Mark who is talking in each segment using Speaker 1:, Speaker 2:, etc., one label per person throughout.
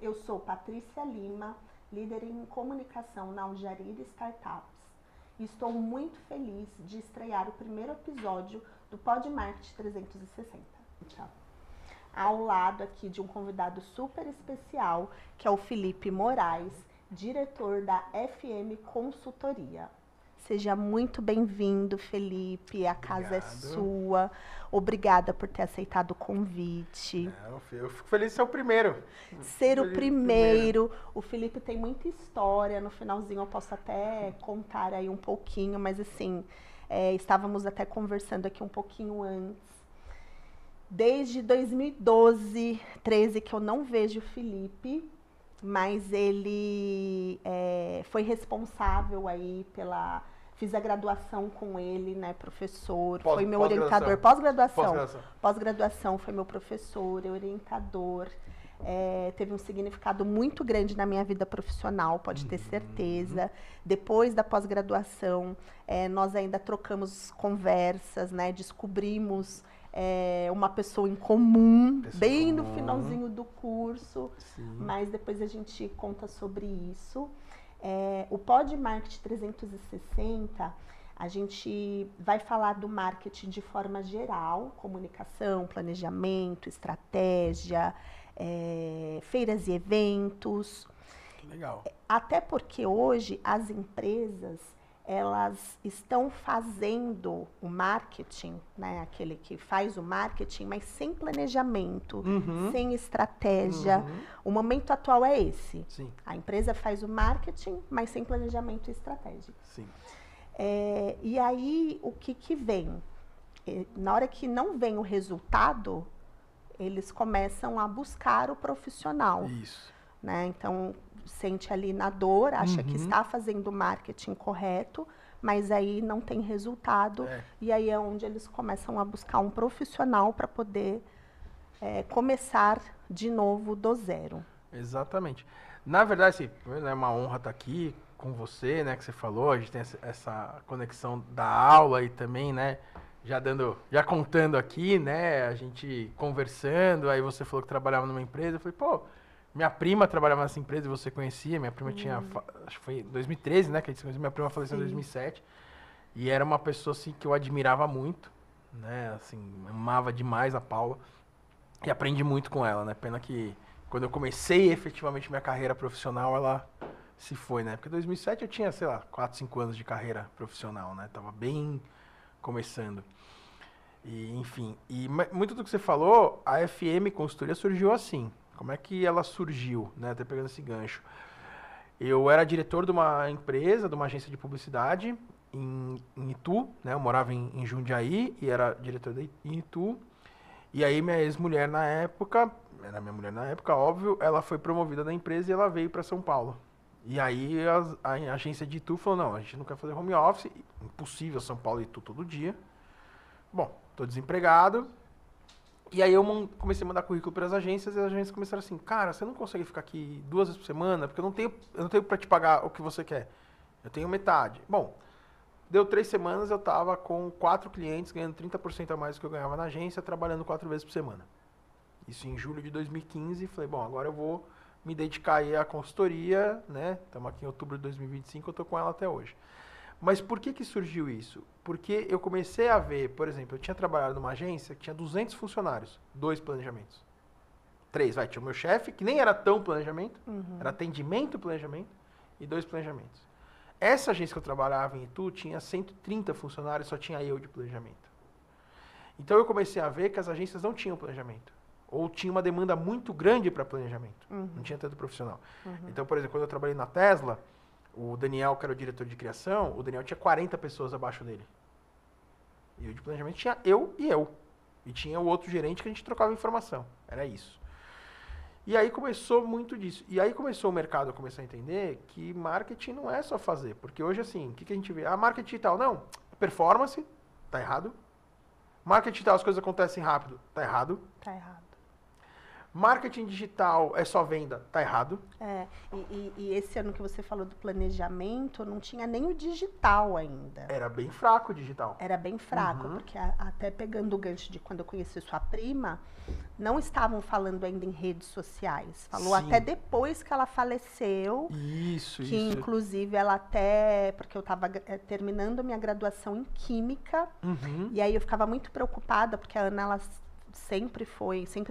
Speaker 1: Eu sou Patrícia Lima, líder em comunicação na Aljarir Startups. E estou muito feliz de estrear o primeiro episódio do Podmarketing 360. Então, ao lado aqui de um convidado super especial, que é o Felipe Moraes, diretor da FM Consultoria. Seja muito bem-vindo, Felipe. A casa é sua. Obrigada por ter aceitado o convite.
Speaker 2: Eu fico feliz de ser o primeiro.
Speaker 1: Ser o primeiro. O Felipe tem muita história. No finalzinho eu posso até contar aí um pouquinho, mas assim, estávamos até conversando aqui um pouquinho antes. Desde 2012, 13 que eu não vejo o Felipe, mas ele foi responsável aí pela... Fiz a graduação com ele, né, professor, foi meu orientador, pós-graduação, foi meu professor, orientador, teve um significado muito grande na minha vida profissional, pode ter certeza. Depois da pós-graduação, nós ainda trocamos conversas, né, descobrimos uma pessoa em comum, bem no finalzinho do curso, mas depois a gente conta sobre isso. O Podmarketing 360, a gente vai falar do marketing de forma geral, comunicação, planejamento, estratégia, feiras e eventos.
Speaker 2: Legal.
Speaker 1: Até porque hoje as empresas, elas estão fazendo o marketing, né, aquele que faz o marketing, mas sem planejamento, sem estratégia. O momento atual é esse.
Speaker 2: Sim.
Speaker 1: A empresa faz o marketing, mas sem planejamento e estratégia.
Speaker 2: Sim.
Speaker 1: E aí, o que vem? Na hora que não vem o resultado, eles começam a buscar o profissional.
Speaker 2: Isso.
Speaker 1: Né? Então, sente ali na dor, acha que está fazendo o marketing correto, mas aí não tem resultado. E aí é onde eles começam a buscar um profissional para poder começar de novo do zero.
Speaker 2: Exatamente. Na verdade, assim, é uma honra estar aqui com você, né, que você falou, a gente tem essa conexão da aula e também, né, já contando aqui, né, a gente conversando, aí você falou que trabalhava numa empresa, eu falei, pô, minha prima trabalhava nessa empresa e você conhecia. Minha prima tinha, acho que foi em 2013, né, que a gente se conheceu. Minha prima faleceu em 2007. E era uma pessoa, assim, que eu admirava muito, né, assim, amava demais a Paula. E aprendi muito com ela, né. Pena que quando eu comecei efetivamente minha carreira profissional, ela se foi, né. Porque em 2007 eu tinha, sei lá, 4, 5 anos de carreira profissional, né. Tava bem começando. E, enfim, e muito do que você falou, a FM Consultoria surgiu assim. Como é que ela surgiu, né? Até pegando esse gancho. Eu era diretor de uma empresa, de uma agência de publicidade em Itu, né? Eu morava em Jundiaí e era diretor em Itu. E aí minha ex-mulher na época, era minha mulher na época, óbvio, ela foi promovida da empresa e ela veio para São Paulo. E aí a agência de Itu falou, não, a gente não quer fazer home office, impossível São Paulo e Itu todo dia. Bom, tô desempregado. E aí eu comecei a mandar currículo para as agências e as agências começaram assim, cara, você não consegue ficar aqui 2 vezes por semana, porque eu não tenho para te pagar o que você quer. Eu tenho metade. Bom, deu 3 semanas, eu tava com 4 clientes, ganhando 30% a mais do que eu ganhava na agência, trabalhando 4 vezes por semana. Isso em julho de 2015, falei, bom, agora eu vou me dedicar aí à consultoria, né? Estamos aqui em outubro de 2025, eu tô com ela até hoje. Mas por que surgiu isso? Porque eu comecei a ver, por exemplo, eu tinha trabalhado numa agência que tinha 200 funcionários, 2 planejamentos. 3, tinha o meu chefe, que nem era tão planejamento, era atendimento e planejamento, e 2 planejamentos. Essa agência que eu trabalhava em Itu tinha 130 funcionários, só tinha eu de planejamento. Então eu comecei a ver que as agências não tinham planejamento, ou tinha uma demanda muito grande para planejamento, não tinha tanto profissional. Então, por exemplo, quando eu trabalhei na Tesla, o Daniel, que era o diretor de criação, o Daniel tinha 40 pessoas abaixo dele. E o de planejamento tinha eu e eu. E tinha o outro gerente que a gente trocava informação. Era isso. E aí começou muito disso. E aí começou o mercado a começar a entender que marketing não é só fazer. Porque hoje, assim, o que a gente vê? Ah, marketing digital. Não, performance, tá errado. Marketing digital, as coisas acontecem rápido, tá errado.
Speaker 1: Tá errado.
Speaker 2: Marketing digital é só venda, tá errado.
Speaker 1: E esse ano que você falou do planejamento, não tinha nem o digital ainda.
Speaker 2: Era bem fraco o digital.
Speaker 1: Era bem fraco, porque até pegando o gancho de quando eu conheci sua prima, não estavam falando ainda em redes sociais. Falou
Speaker 2: Sim.
Speaker 1: até depois que ela faleceu.
Speaker 2: Isso.
Speaker 1: Inclusive, ela até... Porque eu estava terminando minha graduação em Química. E aí eu ficava muito preocupada, porque a Ana, ela sempre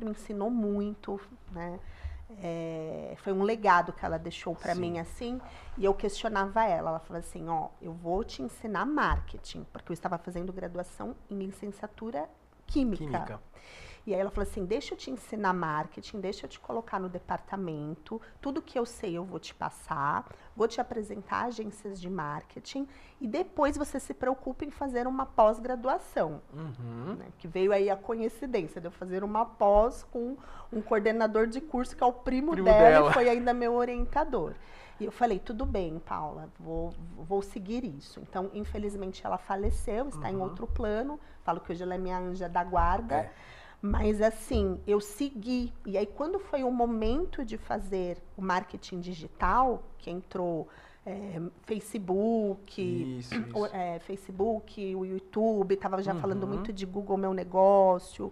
Speaker 1: me ensinou muito, né? Foi um legado que ela deixou para mim, assim, e eu questionava ela falava assim, ó, eu vou te ensinar marketing, porque eu estava fazendo graduação em licenciatura química. E aí ela falou assim, deixa eu te ensinar marketing, deixa eu te colocar no departamento, tudo que eu sei eu vou te passar, vou te apresentar agências de marketing e depois você se preocupa em fazer uma pós-graduação. Né? Que veio aí a coincidência de eu fazer uma pós com um coordenador de curso que é o primo dela e foi ainda meu orientador. E eu falei, tudo bem, Paula, vou seguir isso. Então, infelizmente, ela faleceu, está em outro plano, falo que hoje ela é minha anja da guarda. Mas, assim, eu segui. E aí, quando foi o momento de fazer o marketing digital, que entrou Facebook, Facebook, o YouTube, estava já falando muito de Google Meu Negócio,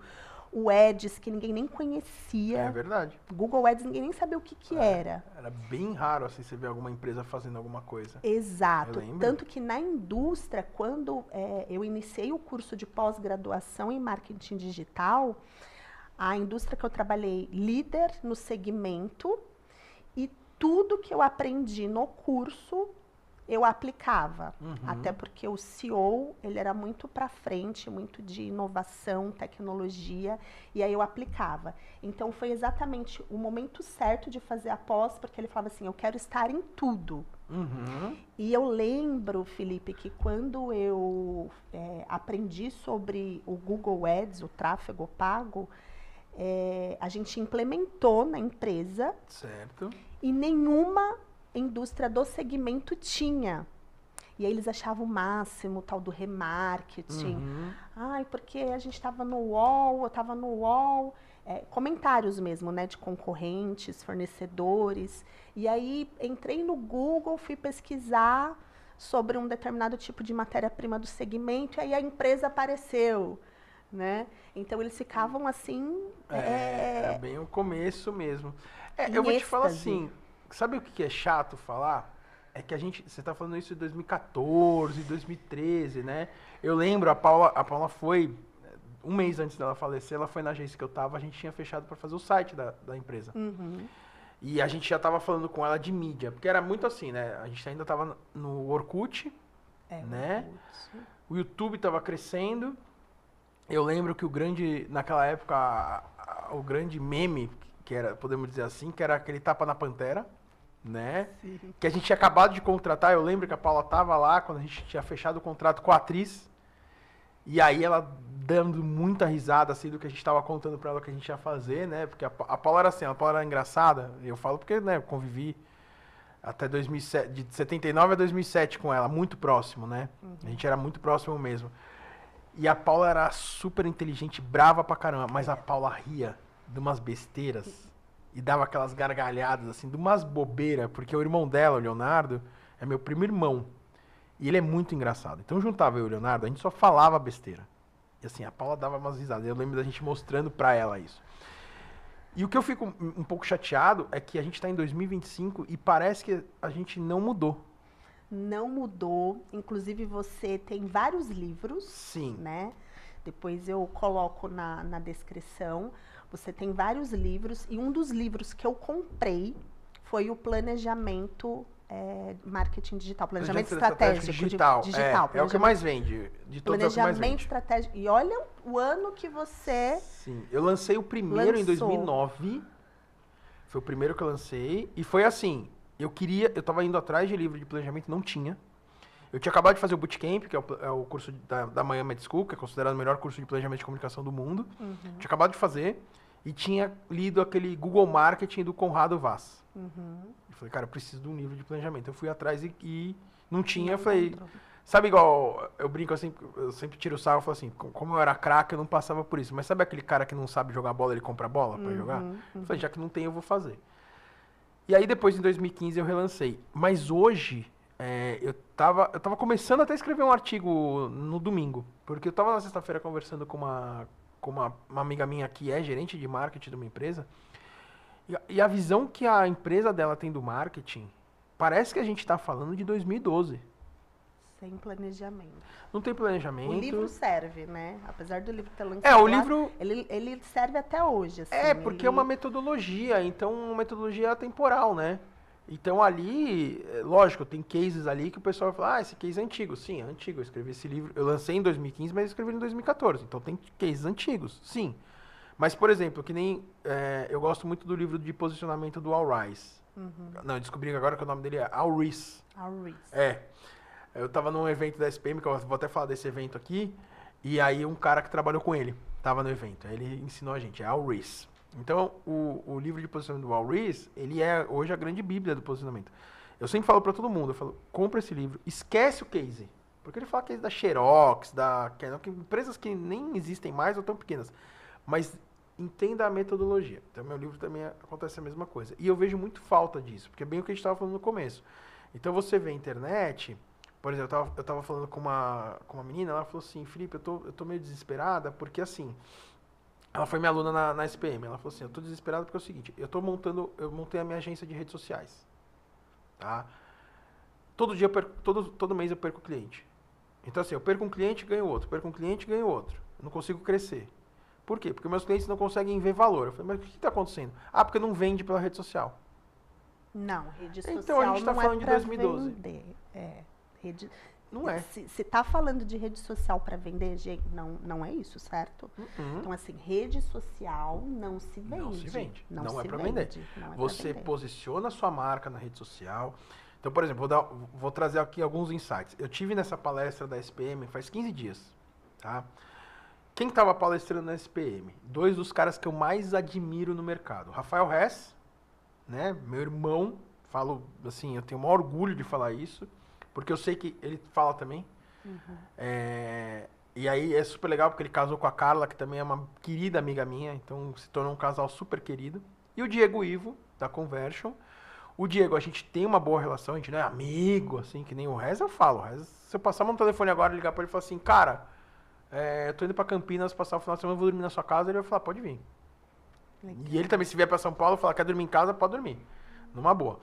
Speaker 1: o Ads, que ninguém nem conhecia.
Speaker 2: É verdade.
Speaker 1: Google Ads, ninguém nem sabia o que era.
Speaker 2: Era bem raro, assim, você ver alguma empresa fazendo alguma coisa.
Speaker 1: Exato. Tanto que na indústria, quando eu iniciei o curso de pós-graduação em marketing digital, a indústria que eu trabalhei, líder no segmento, e tudo que eu aprendi no curso, eu aplicava. Até porque o CEO, ele era muito para frente, muito de inovação, tecnologia, e aí eu aplicava. Então, foi exatamente o momento certo de fazer a pós, porque ele falava assim, eu quero estar em tudo. E eu lembro, Felipe, que quando eu aprendi sobre o Google Ads, o tráfego pago, a gente implementou na empresa.
Speaker 2: Certo.
Speaker 1: E nenhuma indústria do segmento tinha. E aí eles achavam o máximo o tal do remarketing. Ai, porque a gente estava no UOL, eu estava no UOL. Comentários mesmo, né, de concorrentes, fornecedores. E aí entrei no Google, fui pesquisar sobre um determinado tipo de matéria-prima do segmento, e aí a empresa apareceu, né? Então eles ficavam assim...
Speaker 2: É bem o começo mesmo. Eu vou te falar assim, sabe o que é chato falar? É que você está falando isso em 2014, 2013, né? Eu lembro, a Paula foi, um mês antes dela falecer, ela foi na agência que eu estava, a gente tinha fechado para fazer o site da empresa. E a gente já estava falando com ela de mídia, porque era muito assim, né? A gente ainda estava no Orkut, né? O YouTube estava crescendo. Eu lembro que naquela época, o grande meme, que era, podemos dizer assim, que era aquele tapa na pantera, né? Sim. Que a gente tinha acabado de contratar. Eu lembro que a Paula estava lá quando a gente tinha fechado o contrato com a atriz. E aí ela dando muita risada assim do que a gente estava contando para ela que a gente ia fazer, né? Porque a Paula era assim, a Paula era engraçada. Eu falo porque, né, eu convivi até 2007, de 79 a 2007 com ela, muito próximo, né? A gente era muito próximo mesmo. E a Paula era super inteligente, brava pra caramba, mas a Paula ria de umas besteiras e dava aquelas gargalhadas, assim, de umas bobeiras, porque o irmão dela, o Leonardo, é meu primo irmão. E ele é muito engraçado. Então juntava eu e o Leonardo, a gente só falava besteira. E assim, a Paula dava umas risadas. Eu lembro da gente mostrando pra ela isso. E o que eu fico um pouco chateado é que a gente tá em 2025 e parece que a gente não mudou.
Speaker 1: Não mudou. Inclusive, você tem vários livros.
Speaker 2: Sim.
Speaker 1: Né? Depois eu coloco na descrição. Você tem vários livros. E um dos livros que eu comprei foi o Planejamento Marketing Digital. Planejamento Estratégico
Speaker 2: Digital. É o que mais vende. De todos, é o que mais vende.
Speaker 1: Planejamento Estratégico. E olha o ano que você...
Speaker 2: Sim. Eu lancei o primeiro em 2009. Foi o primeiro que eu lancei. E foi assim... Eu tava indo atrás de livro de planejamento, não tinha. Eu tinha acabado de fazer o Bootcamp, que é o curso da Miami School, que é considerado o melhor curso de planejamento de comunicação do mundo. Tinha acabado de fazer e tinha lido aquele Google Marketing do Conrado Vaz. Eu falei, cara, eu preciso de um livro de planejamento. Eu fui atrás e não tinha. Eu falei, Sabe igual, eu brinco assim, eu sempre tiro o sarro e falo assim, como eu era craque, eu não passava por isso. Mas sabe aquele cara que não sabe jogar bola, ele compra bola pra jogar? Eu falei, já que não tem, eu vou fazer. E aí depois, em 2015, eu relancei. Mas hoje, eu tava começando até a escrever um artigo no domingo. Porque eu tava na sexta-feira conversando com uma amiga minha que é gerente de marketing de uma empresa. E a visão que a empresa dela tem do marketing, parece que a gente tá falando de 2012.
Speaker 1: Sem planejamento.
Speaker 2: Não tem planejamento.
Speaker 1: O livro serve, né? Apesar do livro ter lançado
Speaker 2: o
Speaker 1: lá,
Speaker 2: livro...
Speaker 1: ele serve até hoje, assim.
Speaker 2: porque é uma metodologia, então uma metodologia temporal, né? Então ali, lógico, tem cases ali que o pessoal vai falar, esse case é antigo. Sim, é antigo. Eu escrevi esse livro, eu lancei em 2015, mas eu escrevi em 2014. Então tem cases antigos, sim. Mas, por exemplo, que nem eu gosto muito do livro de posicionamento do Al Ries. Não, eu descobri agora que o nome dele é Al Ries.
Speaker 1: Al Ries.
Speaker 2: Eu tava num evento da SPM, que eu vou até falar desse evento aqui, e aí um cara que trabalhou com ele tava no evento. Aí ele ensinou a gente, é Al Ries. Então, o livro de posicionamento do Al Ries, ele é hoje a grande bíblia do posicionamento. Eu sempre falo pra todo mundo, eu falo, compra esse livro, esquece o case. Porque ele fala case da Xerox, da Canon, empresas que nem existem mais ou tão pequenas. Mas entenda a metodologia. Então, meu livro também acontece a mesma coisa. E eu vejo muito falta disso, porque é bem o que a gente estava falando no começo. Então, você vê a internet... Por exemplo, eu tava falando com uma menina, ela falou assim, Felipe, eu tô meio desesperada, porque assim, ela foi minha aluna na SPM, ela falou assim, eu tô desesperada porque é o seguinte, eu montei a minha agência de redes sociais, tá? Todo mês eu perco cliente. Então assim, eu perco um cliente, ganho outro, perco um cliente, ganho outro. Eu não consigo crescer. Por quê? Porque meus clientes não conseguem ver valor. Eu falei, mas o que tá acontecendo? Porque não vende pela rede social.
Speaker 1: Não, rede social
Speaker 2: então, a gente tá
Speaker 1: não
Speaker 2: falando
Speaker 1: é
Speaker 2: de 2012.
Speaker 1: Vender.
Speaker 2: Não é.
Speaker 1: Se tá falando de rede social para vender, gente, não é isso, certo? Então, assim, rede social não se vende.
Speaker 2: Não se vende. Não é para
Speaker 1: vende.
Speaker 2: vender.
Speaker 1: Não é
Speaker 2: Você
Speaker 1: pra vender.
Speaker 2: posiciona a sua marca na rede social. Então, por exemplo, vou trazer aqui alguns insights. Eu tive nessa palestra da SPM faz 15 dias. Tá? Quem estava palestrando na SPM? 2 dos caras que eu mais admiro no mercado. Rafael Hess, né? Meu irmão. Falo assim, eu tenho o maior orgulho de falar isso. Porque eu sei que ele fala também. E aí é super legal porque ele casou com a Carla, que também é uma querida amiga minha. Então se tornou um casal super querido. E o Diego Ivo, da Conversion. O Diego, a gente tem uma boa relação, a gente não é amigo, assim, que nem o Rez, eu falo. O Rez, se eu passar no telefone agora e ligar pra ele e falar assim, cara, eu tô indo pra Campinas passar o final de semana, eu vou dormir na sua casa, ele vai falar, pode vir. Legal. E ele também, se vier pra São Paulo, falar, quer dormir em casa, pode dormir. Numa boa.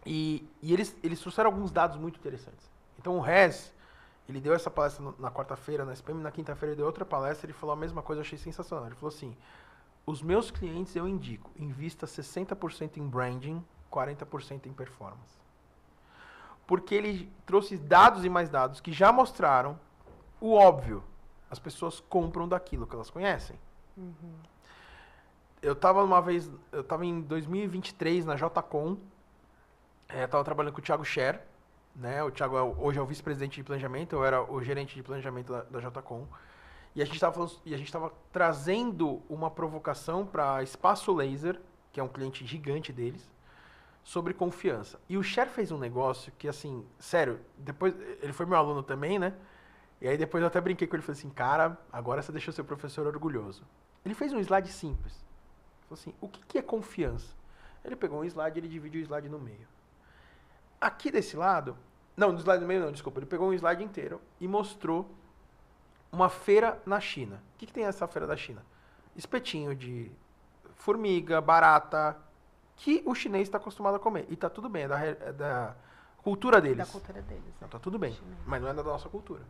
Speaker 2: E eles trouxeram alguns dados muito interessantes. Então o Rez, ele deu essa palestra na quarta-feira, na SPM, na quinta-feira ele deu outra palestra, ele falou a mesma coisa, eu achei sensacional. Ele falou assim, os meus clientes eu indico, invista 60% em branding, 40% em performance. Porque ele trouxe dados e mais dados que já mostraram o óbvio. As pessoas compram daquilo que elas conhecem. Eu tava em 2023 na JCon, estava trabalhando com o Thiago Scher, né? O Thiago hoje é o vice-presidente de planejamento, eu era o gerente de planejamento da JCon. E a gente estava trazendo uma provocação para Espaço Laser, que é um cliente gigante deles, sobre confiança. E o Scher fez um negócio que, assim, sério, depois ele foi meu aluno também, né? E aí depois eu até brinquei com ele e falei assim, cara, agora você deixou seu professor orgulhoso. Ele fez um slide simples. Ele falou assim, o que é confiança? Ele pegou um slide e ele dividiu o slide no meio. Aqui desse lado, não, no slide no meio não, desculpa, ele pegou um slide inteiro e mostrou uma feira na China. O que tem essa feira da China? Espetinho de formiga, barata, que o chinês está acostumado a comer. E tá tudo bem, é da cultura deles.
Speaker 1: Da cultura deles.
Speaker 2: Então tá tudo bem,
Speaker 1: Chinês.
Speaker 2: mas não é da nossa cultura.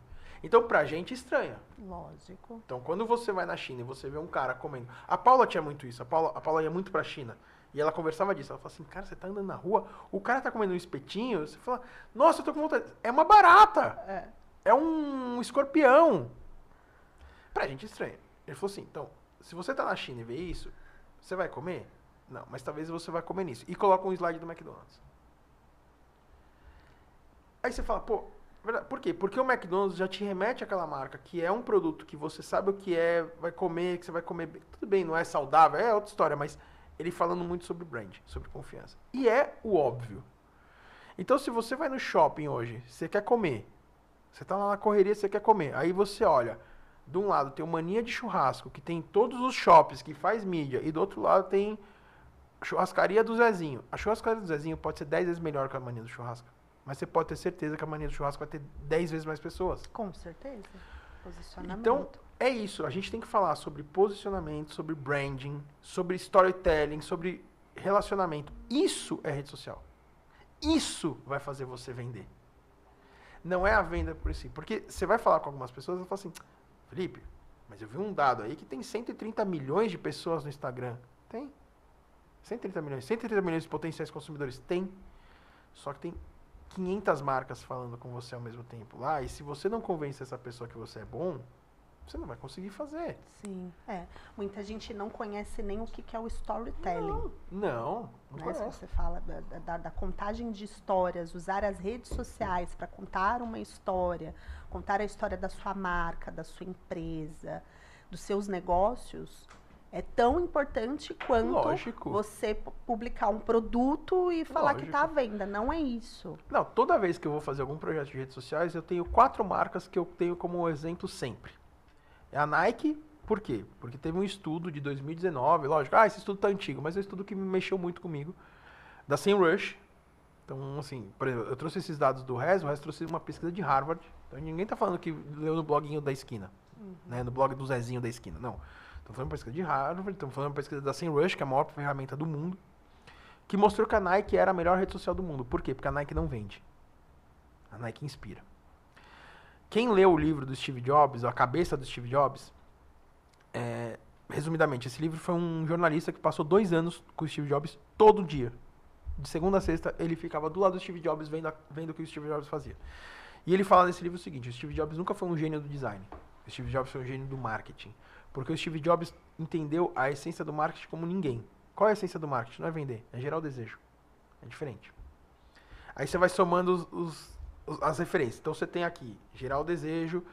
Speaker 2: Então pra gente estranha.
Speaker 1: Lógico.
Speaker 2: Então quando você vai na China e você vê um cara comendo... A Paula tinha muito isso, a Paula ia muito pra China. E ela conversava disso. Ela falava assim, cara, você tá andando na rua, o cara tá comendo um espetinho, você fala, nossa, eu tô com vontade. É uma barata. É um escorpião. Pra gente estranha. Ele falou assim, então, se você tá na China e vê isso, você vai comer? Não, mas talvez você vai comer nisso. E coloca um slide do McDonald's. Aí você fala, pô, verdade, por quê? Porque o McDonald's já te remete àquela marca, que é um produto que você sabe o que é, vai comer, que você vai comer. Tudo bem, não é saudável, é outra história, mas ele falando muito sobre brand, sobre confiança. E é o óbvio. Então, se você vai no shopping hoje, você quer comer, Você tá lá na correria, você quer comer. Aí você olha, de um lado tem o Mania de Churrasco, que tem todos os shops, que faz mídia, e do outro lado tem a churrascaria do Zezinho. A churrascaria do Zezinho pode ser 10 vezes melhor que a Mania do Churrasco. Mas você pode ter certeza que a Mania do Churrasco vai ter 10 vezes mais pessoas.
Speaker 1: Com certeza. Posicionamento.
Speaker 2: Então, é isso. A gente tem que falar sobre posicionamento, sobre branding, sobre storytelling, sobre relacionamento. Isso é rede social. Isso vai fazer você vender. Não é a venda por si. Porque você vai falar com algumas pessoas e fala assim, Felipe, mas eu vi um dado aí que tem 130 milhões de pessoas no Instagram. Tem. 130 milhões. 130 milhões de potenciais consumidores. Tem. Só que tem 500 marcas falando com você ao mesmo tempo lá. E se você não convence essa pessoa que você é bom, você não vai conseguir fazer.
Speaker 1: Sim, muita gente não conhece nem o que é o storytelling.
Speaker 2: Não
Speaker 1: Né? Se você fala da contagem de histórias, usar as redes sociais para contar uma história, contar a história da sua marca, da sua empresa, dos seus negócios, é tão importante quanto
Speaker 2: Lógico.
Speaker 1: você publicar um produto e falar que
Speaker 2: Lógico.
Speaker 1: está à venda. Não é isso.
Speaker 2: Não, toda vez que eu vou fazer algum projeto de redes sociais, eu tenho 4 marcas que eu tenho como exemplo sempre. É a Nike, por quê? Porque teve um estudo de 2019, lógico, esse estudo tá antigo, mas é um estudo que me mexeu muito comigo, da SEMrush. Então, assim, por exemplo, eu trouxe esses dados do Rez, o Rez trouxe uma pesquisa de Harvard, então ninguém tá falando que leu no bloguinho da esquina, né, no blog do Zezinho da esquina, não. Estamos falando de uma pesquisa de Harvard, estamos falando de uma pesquisa da SEMrush, que é a maior ferramenta do mundo, que mostrou que a Nike era a melhor rede social do mundo. Por quê? Porque a Nike não vende. A Nike inspira. Quem leu o livro do Steve Jobs, A Cabeça do Steve Jobs, resumidamente, esse livro foi um jornalista que passou 2 anos com o Steve Jobs todo dia. De segunda a sexta, ele ficava do lado do Steve Jobs vendo o que o Steve Jobs fazia. E ele fala nesse livro o seguinte, o Steve Jobs nunca foi um gênio do design. O Steve Jobs foi um gênio do marketing. Porque o Steve Jobs entendeu a essência do marketing como ninguém. Qual é a essência do marketing? Não é vender, é gerar o desejo. É diferente. Aí você vai somando as referências. Então você tem aqui, gerar o desejo.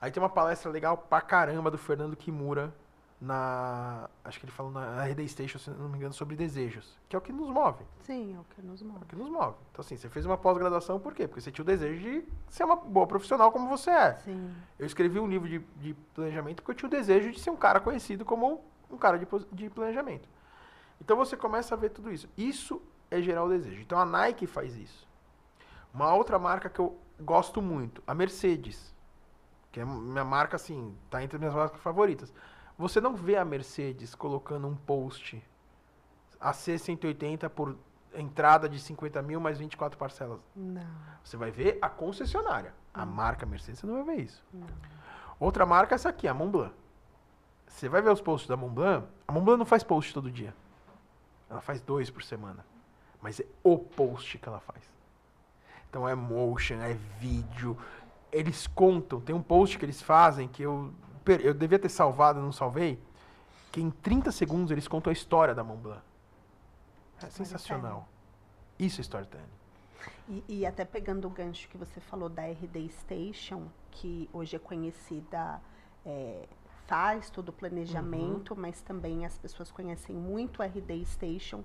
Speaker 2: Aí tem uma palestra legal pra caramba do Fernando Kimura, acho que ele falou na RD Station, se não me engano, sobre desejos. Que é o que nos move.
Speaker 1: Sim, é o que nos move.
Speaker 2: É o que nos move. Então assim, você fez uma pós-graduação por quê? Porque você tinha o desejo de ser uma boa profissional como você é.
Speaker 1: Sim.
Speaker 2: Eu escrevi um livro de planejamento porque eu tinha o desejo de ser um cara conhecido como um cara de planejamento. Então você começa a ver tudo isso. Isso é gerar o desejo. Então a Nike faz isso. Uma outra marca que eu gosto muito, a Mercedes, que é minha marca, assim, tá entre as minhas marcas favoritas. Você não vê a Mercedes colocando um post AC180 por entrada de 50 mil mais 24 parcelas.
Speaker 1: Não.
Speaker 2: Você vai ver a concessionária. A marca Mercedes, você não vai ver isso.
Speaker 1: Não.
Speaker 2: Outra marca é essa aqui, a Montblanc. Você vai ver os posts da Montblanc, a Montblanc não faz post todo dia. Ela faz 2 por semana. Mas é o post que ela faz. Então é motion, é vídeo. Eles contam. Tem um post que eles fazem que eu devia ter salvado, não salvei. Que em 30 segundos eles contam a história da Montblanc. É sensacional. Isso é storytelling.
Speaker 1: E até pegando o gancho que você falou da RD Station, que hoje é conhecida, faz todo o planejamento, mas também as pessoas conhecem muito a RD Station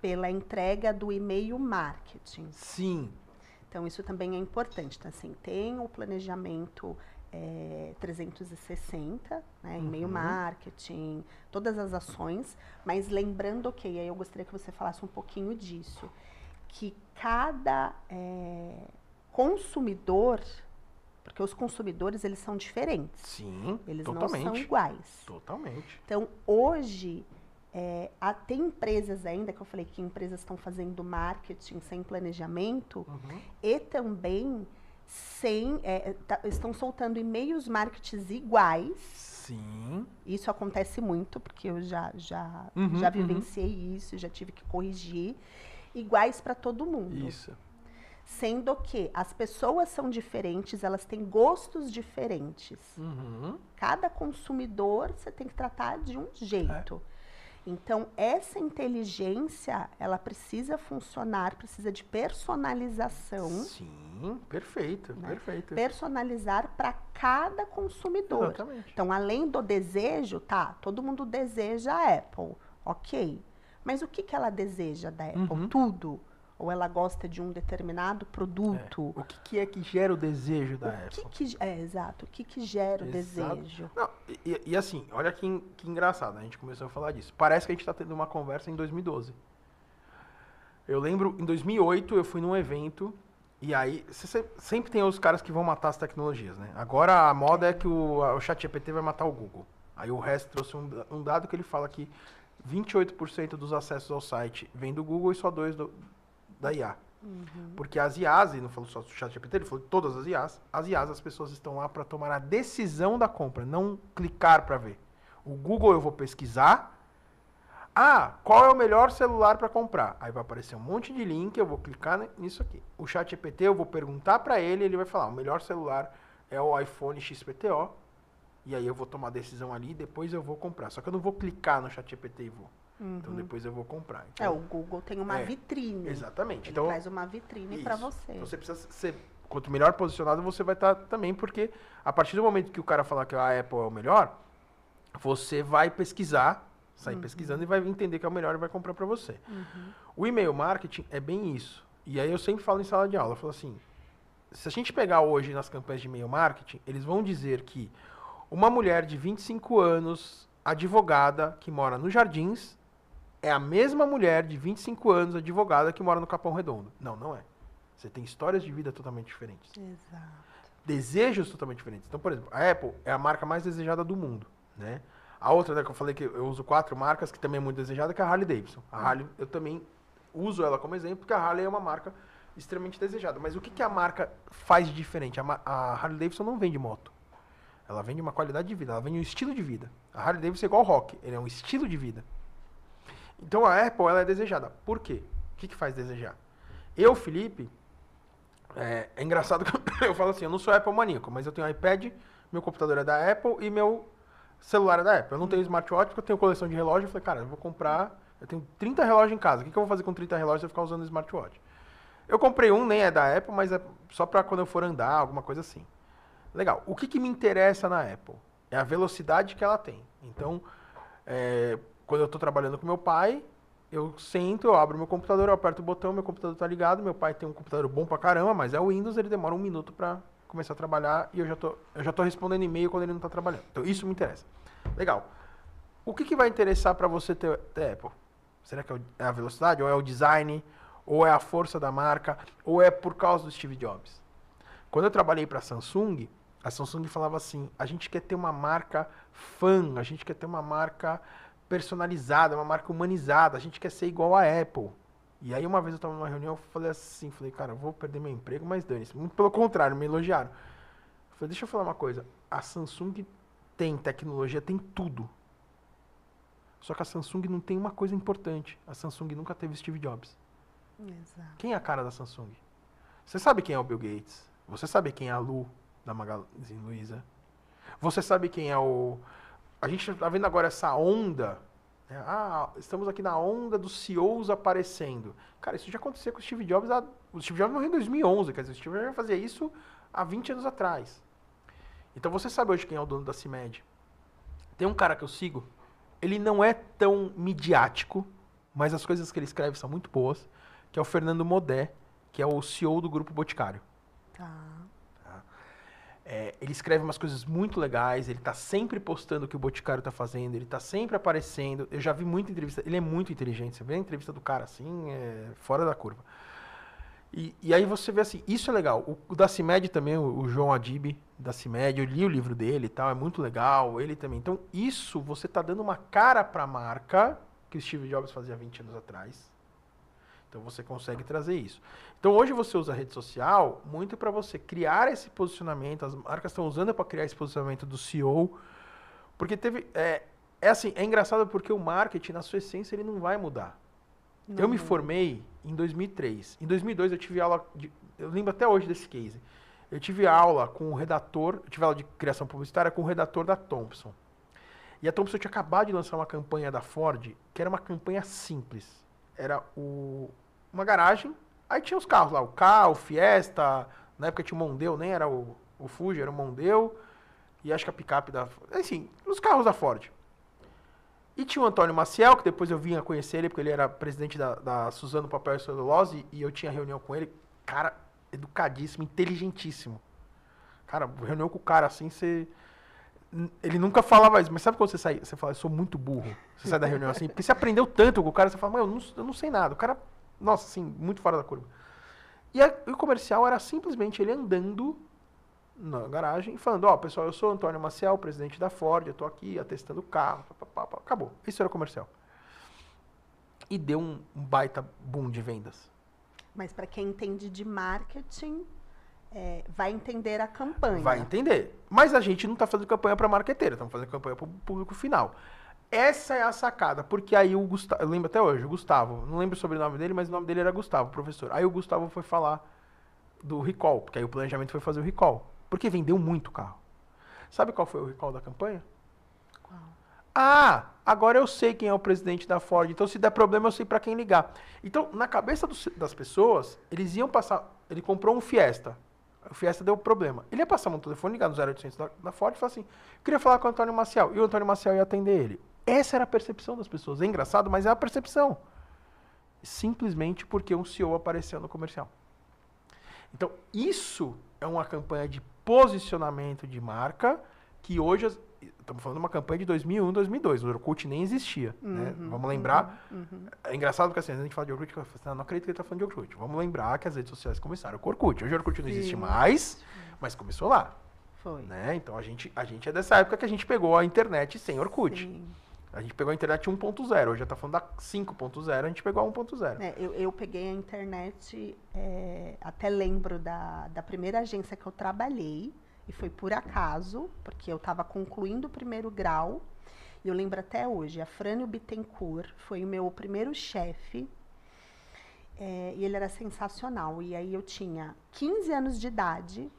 Speaker 1: pela entrega do e-mail marketing.
Speaker 2: Sim.
Speaker 1: Então, isso também é importante. Então, assim, tem o planejamento 360, né, e-mail marketing, todas as ações, mas lembrando que, aí eu gostaria que você falasse um pouquinho disso, que cada consumidor, porque os consumidores, eles são diferentes.
Speaker 2: Sim,
Speaker 1: eles
Speaker 2: totalmente.
Speaker 1: não são iguais.
Speaker 2: Totalmente.
Speaker 1: Então, hoje, tem empresas ainda, que eu falei que empresas estão fazendo marketing sem planejamento, e também estão soltando e-mails marketing iguais.
Speaker 2: Sim.
Speaker 1: Isso acontece muito, porque eu já vivenciei isso, já tive que corrigir. Iguais para todo mundo.
Speaker 2: Isso.
Speaker 1: Sendo que as pessoas são diferentes, elas têm gostos diferentes. Cada consumidor você tem que tratar de um jeito. Então, essa inteligência, ela precisa funcionar, precisa de personalização.
Speaker 2: Sim, perfeito,
Speaker 1: né?
Speaker 2: perfeito.
Speaker 1: Personalizar para cada consumidor.
Speaker 2: Exatamente.
Speaker 1: Então, além do desejo, todo mundo deseja a Apple, ok. Mas o que ela deseja da Apple? Tudo. ou ela gosta de um determinado produto.
Speaker 2: O que é que gera o desejo da Apple?
Speaker 1: Exato. O que gera o desejo?
Speaker 2: Não, e assim, olha que engraçado, a gente começou a falar disso. Parece que a gente está tendo uma conversa em 2012. Eu lembro, em 2008, eu fui num evento, e aí, sempre tem os caras que vão matar as tecnologias, né? Agora a moda é que o ChatGPT vai matar o Google. Aí o resto trouxe um dado que ele fala que 28% dos acessos ao site vem do Google e só 2% da IA. Porque as IAs, e não falou só do ChatGPT, ele falou de todas as IAs, as pessoas estão lá para tomar a decisão da compra, não clicar para ver. O Google eu vou pesquisar, qual é o melhor celular para comprar? Aí vai aparecer um monte de link, eu vou clicar nisso aqui. O ChatGPT eu vou perguntar para ele, ele vai falar, o melhor celular é o iPhone XPTO, e aí eu vou tomar a decisão ali e depois eu vou comprar. Só que eu não vou clicar no ChatGPT e vou. Então depois eu vou comprar. Então,
Speaker 1: o Google tem uma vitrine.
Speaker 2: Exatamente.
Speaker 1: Ele
Speaker 2: então
Speaker 1: traz uma vitrine para você.
Speaker 2: Então você precisa ser, quanto melhor posicionado você vai estar também, porque a partir do momento que o cara falar que a Apple é o melhor, você vai pesquisar, sair pesquisando e vai entender que é o melhor e vai comprar para você. O e-mail marketing é bem isso. E aí eu sempre falo em sala de aula, eu falo assim, se a gente pegar hoje nas campanhas de e-mail marketing, eles vão dizer que uma mulher de 25 anos, advogada, que mora nos Jardins, é a mesma mulher de 25 anos, advogada, que mora no Capão Redondo. Não, não é. Você tem histórias de vida totalmente diferentes.
Speaker 1: Exato.
Speaker 2: Desejos totalmente diferentes. Então, por exemplo, a Apple é a marca mais desejada do mundo, né? A outra, né, que eu falei que eu uso 4 marcas, que também é muito desejada, que é a Harley Davidson. A Harley, eu também uso ela como exemplo, porque a Harley é uma marca extremamente desejada. Mas o que a marca faz de diferente? A Harley Davidson não vende moto. Ela vende uma qualidade de vida, ela vende um estilo de vida. A Harley Davidson é igual ao rock, ele é um estilo de vida. Então a Apple, ela é desejada. Por quê? O que faz desejar? Eu, Felipe, é engraçado que eu falo assim, eu não sou Apple maníaco, mas eu tenho iPad, meu computador é da Apple e meu celular é da Apple. Eu não tenho smartwatch porque eu tenho coleção de relógios. Eu falei, cara, eu vou comprar, eu tenho 30 relógios em casa. O que eu vou fazer com 30 relógios se eu ficar usando smartwatch? Eu comprei um, nem é da Apple, mas é só para quando eu for andar, alguma coisa assim. Legal. O que me interessa na Apple? É a velocidade que ela tem. Então, quando eu estou trabalhando com meu pai, eu sento, eu abro meu computador, eu aperto o botão, meu computador está ligado. Meu pai tem um computador bom pra caramba, mas é o Windows, ele demora 1 minuto para começar a trabalhar e eu já tô respondendo e-mail quando ele não está trabalhando. Então, isso me interessa. Legal. O que vai interessar para você ter Apple? Será que é a velocidade, ou é o design, ou é a força da marca, ou é por causa do Steve Jobs? Quando eu trabalhei para a Samsung falava assim, a gente quer ter uma marca fã, a gente quer ter uma marca personalizada, uma marca humanizada, a gente quer ser igual a Apple. E aí uma vez eu estava numa reunião, eu falei assim, cara, eu vou perder meu emprego, mas dane-se. Muito pelo contrário, me elogiaram. Eu falei, deixa eu falar uma coisa, a Samsung tem tecnologia, tem tudo. Só que a Samsung não tem uma coisa importante, a Samsung nunca teve Steve Jobs.
Speaker 1: Exato.
Speaker 2: Quem é a cara da Samsung? Você sabe quem é o Bill Gates? Você sabe quem é a Lu, da Magazine Luiza? Você sabe quem é o... A gente está vendo agora essa onda, né? Estamos aqui na onda dos CEOs aparecendo. Cara, isso já acontecia com o Steve Jobs. O Steve Jobs morreu em 2011, quer dizer, o Steve Jobs já fazia isso há 20 anos atrás. Então você sabe hoje quem é o dono da CIMED. Tem um cara que eu sigo, ele não é tão midiático, mas as coisas que ele escreve são muito boas, que é o Fernando Modé, que é o CEO do Grupo Boticário.
Speaker 1: Tá.
Speaker 2: Ele escreve umas coisas muito legais, ele tá sempre postando o que o Boticário tá fazendo, ele tá sempre aparecendo. Eu já vi muita entrevista, ele é muito inteligente, você vê a entrevista do cara assim, fora da curva. E aí você vê assim, isso é legal. O da CIMED também, o João Adib, da CIMED, eu li o livro dele e tal, é muito legal, ele também. Então isso, você tá dando uma cara pra marca que o Steve Jobs fazia 20 anos atrás. Então você consegue trazer isso. Então hoje você usa a rede social muito para você criar esse posicionamento. As marcas estão usando para criar esse posicionamento do CEO. Porque assim, é engraçado porque o marketing, na sua essência, ele não vai mudar. Não. Eu me formei em 2003. Em 2002 eu tive aula, eu lembro até hoje desse case. Eu tive aula com o redator, eu tive aula de criação publicitária com o redator da Thomson. E a Thomson tinha acabado de lançar uma campanha da Ford, que era uma campanha simples. Era uma garagem, aí tinha os carros lá, o Ka, o Fiesta, na época tinha o Mondeo, nem era o Fuji, era o Mondeo, e acho que a picape da... Enfim, os carros da Ford. E tinha o Antônio Maciel, que depois eu vim a conhecer ele, porque ele era presidente da Suzano Papel e Celulose, e eu tinha reunião com ele. Cara, educadíssimo, inteligentíssimo. Cara, reunião com o cara assim, você... Ele nunca falava isso, mas sabe quando você sai, você fala, eu sou muito burro. Você sai da reunião assim, porque você aprendeu tanto com o cara, você fala, mas eu não sei nada. O cara, nossa, assim, muito fora da curva. E o comercial era simplesmente ele andando na garagem e falando, ó, pessoal, eu sou o Antônio Maciel, presidente da Ford, eu tô aqui atestando o carro, acabou. Isso era o comercial. E deu um baita boom de vendas.
Speaker 1: Mas para quem entende de marketing, vai entender a campanha.
Speaker 2: Vai entender. Mas a gente não está fazendo campanha para marqueteiro, estamos fazendo campanha para o público final. Essa é a sacada, porque aí o Gustavo, eu lembro até hoje, o Gustavo, não lembro sobre o sobrenome dele, mas o nome dele era Gustavo, professor. Aí o Gustavo foi falar do recall, porque aí o planejamento foi fazer o recall. Porque vendeu muito carro. Sabe qual foi o recall da campanha?
Speaker 1: Qual?
Speaker 2: Ah, agora eu sei quem é o presidente da Ford, então se der problema eu sei para quem ligar. Então, na cabeça das pessoas, eles iam passar, ele comprou um Fiesta. O Fiesta deu problema. Ele ia passar um telefone, ligar no 0800 da Ford e falar assim, queria falar com o Antônio Maciel. E o Antônio Maciel ia atender ele. Essa era a percepção das pessoas. É engraçado, mas é a percepção. Simplesmente porque um CEO apareceu no comercial. Então, isso é uma campanha de posicionamento de marca que hoje... Estamos falando de uma campanha de 2001, 2002. O Orkut nem existia. Né? Vamos lembrar. É engraçado porque assim, a gente fala de Orkut, eu falo, não acredito que ele está falando de Orkut. Vamos lembrar que as redes sociais começaram com o Orkut. Hoje o Orkut não existe mais, mas começou lá.
Speaker 1: Foi.
Speaker 2: Né? Então a gente é dessa época que a gente pegou a internet sem Orkut.
Speaker 1: Sim.
Speaker 2: A gente pegou a internet 1.0. Hoje já está falando da 5.0, a gente pegou a 1.0.
Speaker 1: Eu peguei a internet, até lembro da primeira agência que eu trabalhei. E foi por acaso, porque eu estava concluindo o primeiro grau. E eu lembro até hoje, a Frânio Bittencourt foi o meu primeiro chefe. E ele era sensacional. E aí eu tinha 15 anos de idade.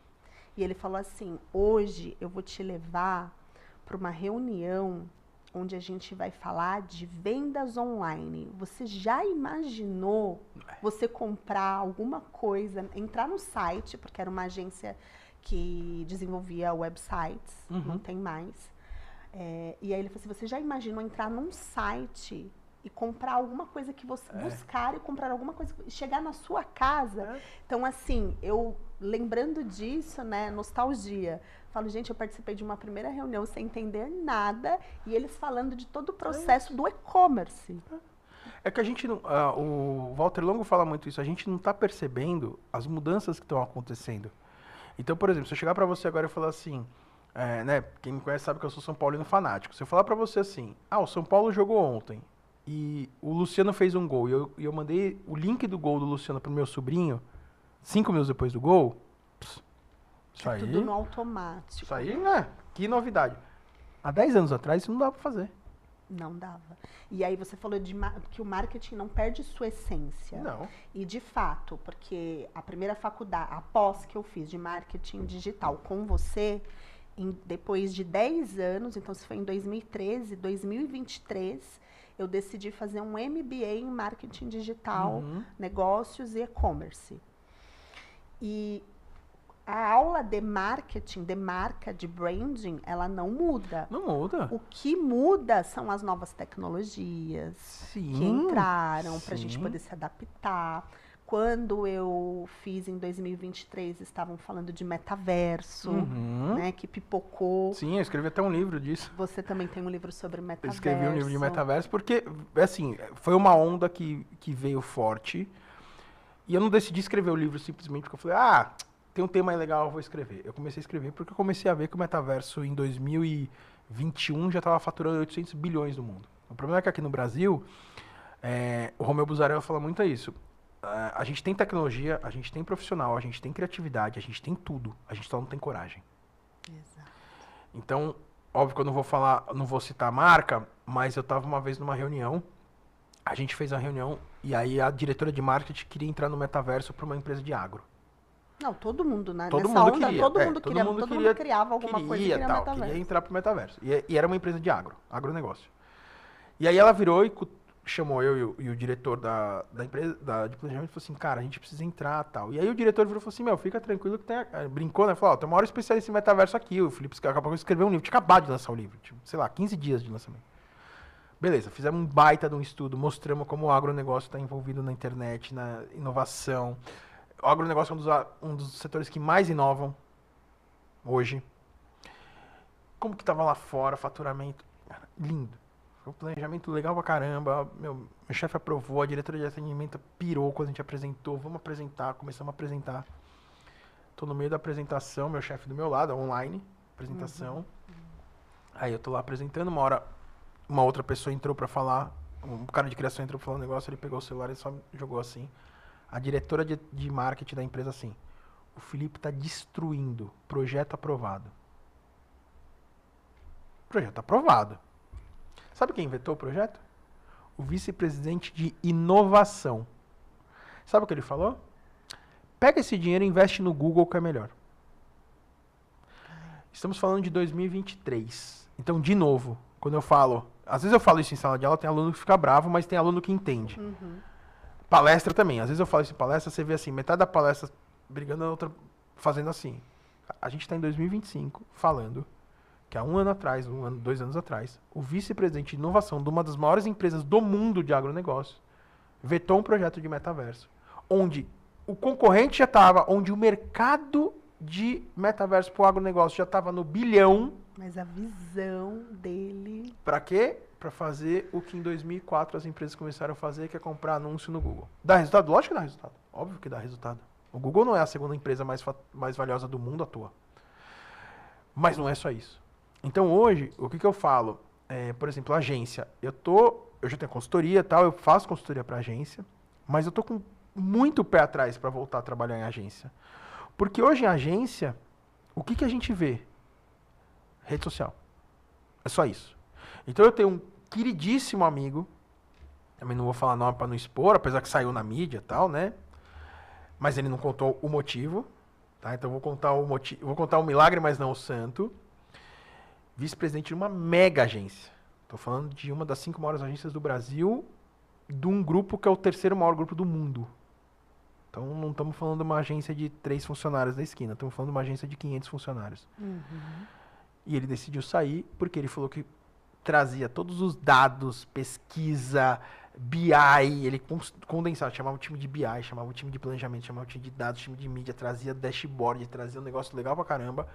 Speaker 1: E ele falou assim, hoje eu vou te levar para uma reunião onde a gente vai falar de vendas online. Você já imaginou você comprar alguma coisa, entrar no site, porque era uma agência... que desenvolvia websites, não tem mais. E aí ele falou assim, você já imaginou entrar num site e comprar alguma coisa que você buscar e comprar alguma coisa e chegar na sua casa? Então, assim, eu lembrando disso, né, nostalgia. Falo, gente, eu participei de uma primeira reunião sem entender nada e eles falando de todo o processo do e-commerce.
Speaker 2: É que a gente não... o Walter Longo fala muito isso, a gente não está percebendo as mudanças que estão acontecendo. Então, por exemplo, se eu chegar pra você agora e falar assim, né, quem me conhece sabe que eu sou São Paulino fanático. Se eu falar pra você assim, o São Paulo jogou ontem e o Luciano fez um gol e eu mandei o link do gol do Luciano pro meu sobrinho, 5 minutos depois do gol, isso aí...
Speaker 1: Tudo no automático.
Speaker 2: Isso aí, que novidade. Há 10 anos atrás isso não dava pra fazer.
Speaker 1: Não dava. E aí você falou que o marketing não perde sua essência.
Speaker 2: Não.
Speaker 1: E de fato, porque a primeira faculdade, a pós que eu fiz de marketing digital com você, depois de 10 anos, então isso foi em 2013, 2023, eu decidi fazer um MBA em marketing digital, negócios e e-commerce. E a aula de marketing, de marca, de branding, ela não muda.
Speaker 2: Não muda.
Speaker 1: O que muda são as novas tecnologias que entraram para a gente poder se adaptar. Quando eu fiz em 2023, estavam falando de metaverso, né, que pipocou.
Speaker 2: Sim, eu escrevi até um livro disso.
Speaker 1: Você também tem um livro sobre metaverso.
Speaker 2: Eu escrevi um livro de metaverso porque, assim, foi uma onda que veio forte. E eu não decidi escrever o livro simplesmente porque eu falei, tem um tema legal, eu vou escrever. Eu comecei a escrever porque eu comecei a ver que o metaverso em 2021 já estava faturando 800 bilhões no mundo. O problema é que aqui no Brasil, o Romeu Buzarel fala muito isso. A gente tem tecnologia, a gente tem profissional, a gente tem criatividade, a gente tem tudo. A gente só não tem coragem.
Speaker 1: Exato.
Speaker 2: Então, óbvio que eu não vou citar a marca, mas eu estava uma vez numa reunião, a gente fez a reunião e aí a diretora de marketing queria entrar no metaverso para uma empresa de agro.
Speaker 1: Não, todo mundo, né?
Speaker 2: Todo
Speaker 1: Nessa
Speaker 2: mundo
Speaker 1: onda,
Speaker 2: queria.
Speaker 1: Todo mundo criava alguma coisa e queria
Speaker 2: tal,
Speaker 1: metaverso.
Speaker 2: Queria entrar pro metaverso. E era uma empresa de agronegócio. E aí ela virou e chamou eu e o diretor da empresa de planejamento e falou assim, cara, a gente precisa entrar e tal. E aí o diretor virou e falou assim, fica tranquilo que brincou, né? Falou, tem uma hora especialista em metaverso aqui. O Felipe acabou de escrever um livro, tinha acabado de lançar o livro. Tipo, sei lá, 15 dias de lançamento. Beleza, fizemos um baita de um estudo, mostramos como o agronegócio está envolvido na internet, na inovação. O agronegócio é um dos setores que mais inovam hoje. Como que estava lá fora, faturamento? Cara, lindo. Foi um planejamento legal pra caramba. Meu chefe aprovou, a diretora de atendimento pirou quando a gente apresentou. Vamos apresentar, começamos a apresentar. Tô no meio da apresentação, meu chefe do meu lado, online, apresentação. Aí eu tô lá apresentando, uma hora uma outra pessoa entrou pra falar, um cara de criação entrou pra falar um negócio, ele pegou o celular e só jogou assim. A diretora de marketing da empresa assim, o Felipe tá destruindo, projeto aprovado. Projeto aprovado. Sabe quem inventou o projeto? O vice-presidente de inovação. Sabe o que ele falou? Pega esse dinheiro e investe no Google que é melhor. Estamos falando de 2023. Então, de novo, quando eu falo... Às vezes eu falo isso em sala de aula, tem aluno que fica bravo, mas tem aluno que entende. Palestra também. Às vezes eu falo isso em palestra, você vê assim, metade da palestra brigando, a outra fazendo assim. A gente está em 2025 falando que há 1 ano atrás, 1 ano, 2 anos atrás, o vice-presidente de inovação de uma das maiores empresas do mundo de agronegócio vetou um projeto de metaverso, onde o concorrente já estava, onde o mercado de metaverso para o agronegócio já estava no bilhão.
Speaker 1: Mas a visão dele...
Speaker 2: Para quê? Para fazer o que em 2004 as empresas começaram a fazer, que é comprar anúncio no Google. Dá resultado? Lógico que dá resultado. Óbvio que dá resultado. O Google não é a segunda empresa mais valiosa do mundo à toa. Mas não é só isso. Então hoje, o que eu falo? Por exemplo, agência. Eu já tenho consultoria e tal, eu faço consultoria para agência, mas eu tô com muito pé atrás para voltar a trabalhar em agência. Porque hoje em agência, o que a gente vê? Rede social. É só isso. Então eu tenho um queridíssimo amigo, também não vou falar nome para não expor, apesar que saiu na mídia e tal, né? Mas ele não contou o motivo, tá? Então eu vou contar o motivo, vou contar o milagre, mas não o santo. Vice-presidente de uma mega agência. Estou falando de uma das 5 maiores agências do Brasil, de um grupo que é o 3º maior grupo do mundo. Então não estamos falando de uma agência de 3 funcionários da esquina, estamos falando de uma agência de 500 funcionários. E ele decidiu sair porque ele falou que trazia todos os dados, pesquisa, BI, ele condensava, chamava o time de BI, chamava o time de planejamento, chamava o time de dados, time de mídia, trazia dashboard, trazia um negócio legal pra caramba.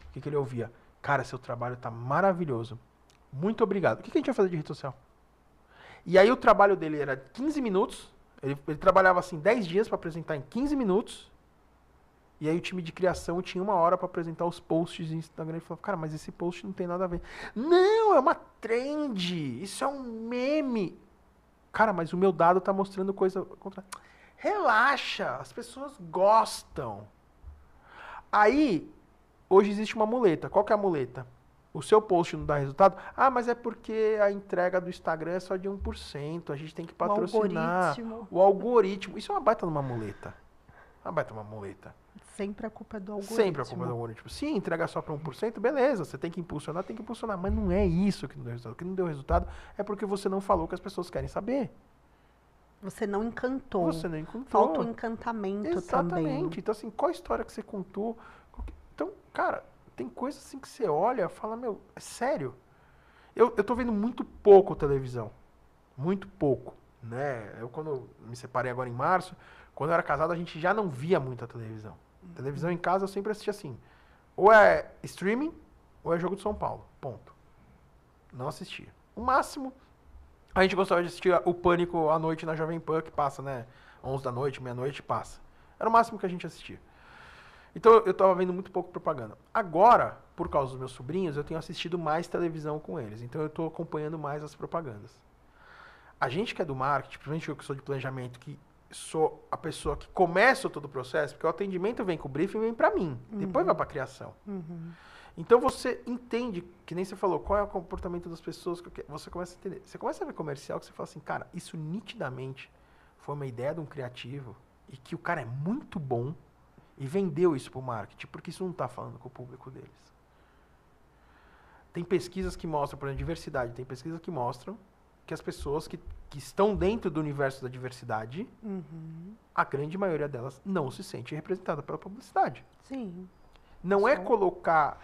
Speaker 2: O que ele ouvia? Cara, seu trabalho tá maravilhoso. Muito obrigado. O que a gente vai fazer de rede social? E aí o trabalho dele era 15 minutos, ele trabalhava assim 10 dias para apresentar em 15 minutos. E aí o time de criação tinha 1 hora para apresentar os posts no Instagram e falou, cara, mas esse post não tem nada a ver. Não, é uma trend, isso é um meme. Cara, mas o meu dado tá mostrando coisa contra... Relaxa, as pessoas gostam. Aí, hoje existe uma muleta. Qual que é a muleta? O seu post não dá resultado? Ah, mas é porque a entrega do Instagram é só de 1%, a gente tem que patrocinar. O algoritmo. Isso é uma baita numa muleta. Uma baita numa muleta.
Speaker 1: Sempre a culpa é do algoritmo.
Speaker 2: Sempre a culpa é do algoritmo. Se entregar só para 1%, beleza, você tem que impulsionar. Mas não é isso que não deu resultado. O que não deu resultado é porque você não falou o que as pessoas querem saber.
Speaker 1: Você não encantou.
Speaker 2: Você não encantou.
Speaker 1: Falta o encantamento também.
Speaker 2: Exatamente. Então, assim, qual a história que você contou? Então, cara, tem coisas assim que você olha e fala, meu, é sério? Eu tô vendo muito pouco televisão. Muito pouco, né? Eu, quando me separei agora em março, quando eu era casado, a gente já não via muita televisão. Televisão em casa eu sempre assisti assim. Ou é streaming, ou é jogo de São Paulo. Ponto. Não assistia. O máximo, a gente gostava de assistir o Pânico à noite na Jovem Pan, que passa, né? 11 da noite, meia-noite, passa. Era o máximo que a gente assistia. Então eu tava vendo muito pouco propaganda. Agora, por causa dos meus sobrinhos, eu tenho assistido mais televisão com eles. Então eu tô acompanhando mais as propagandas. A gente que é do marketing, principalmente eu que sou de planejamento, que sou a pessoa que começa todo o processo, porque o atendimento vem com o briefing e vem para mim. Depois vai para a criação. Então você entende, que nem você falou, qual é o comportamento das pessoas, você começa a entender. Você começa a ver comercial que você fala assim, cara, isso nitidamente foi uma ideia de um criativo e que o cara é muito bom e vendeu isso para o marketing, porque isso não está falando com o público deles. Tem pesquisas que mostram, por exemplo, diversidade, tem pesquisas que mostram que as pessoas que estão dentro do universo da diversidade, a grande maioria delas não se sente representada pela publicidade.
Speaker 1: Sim.
Speaker 2: Não é colocar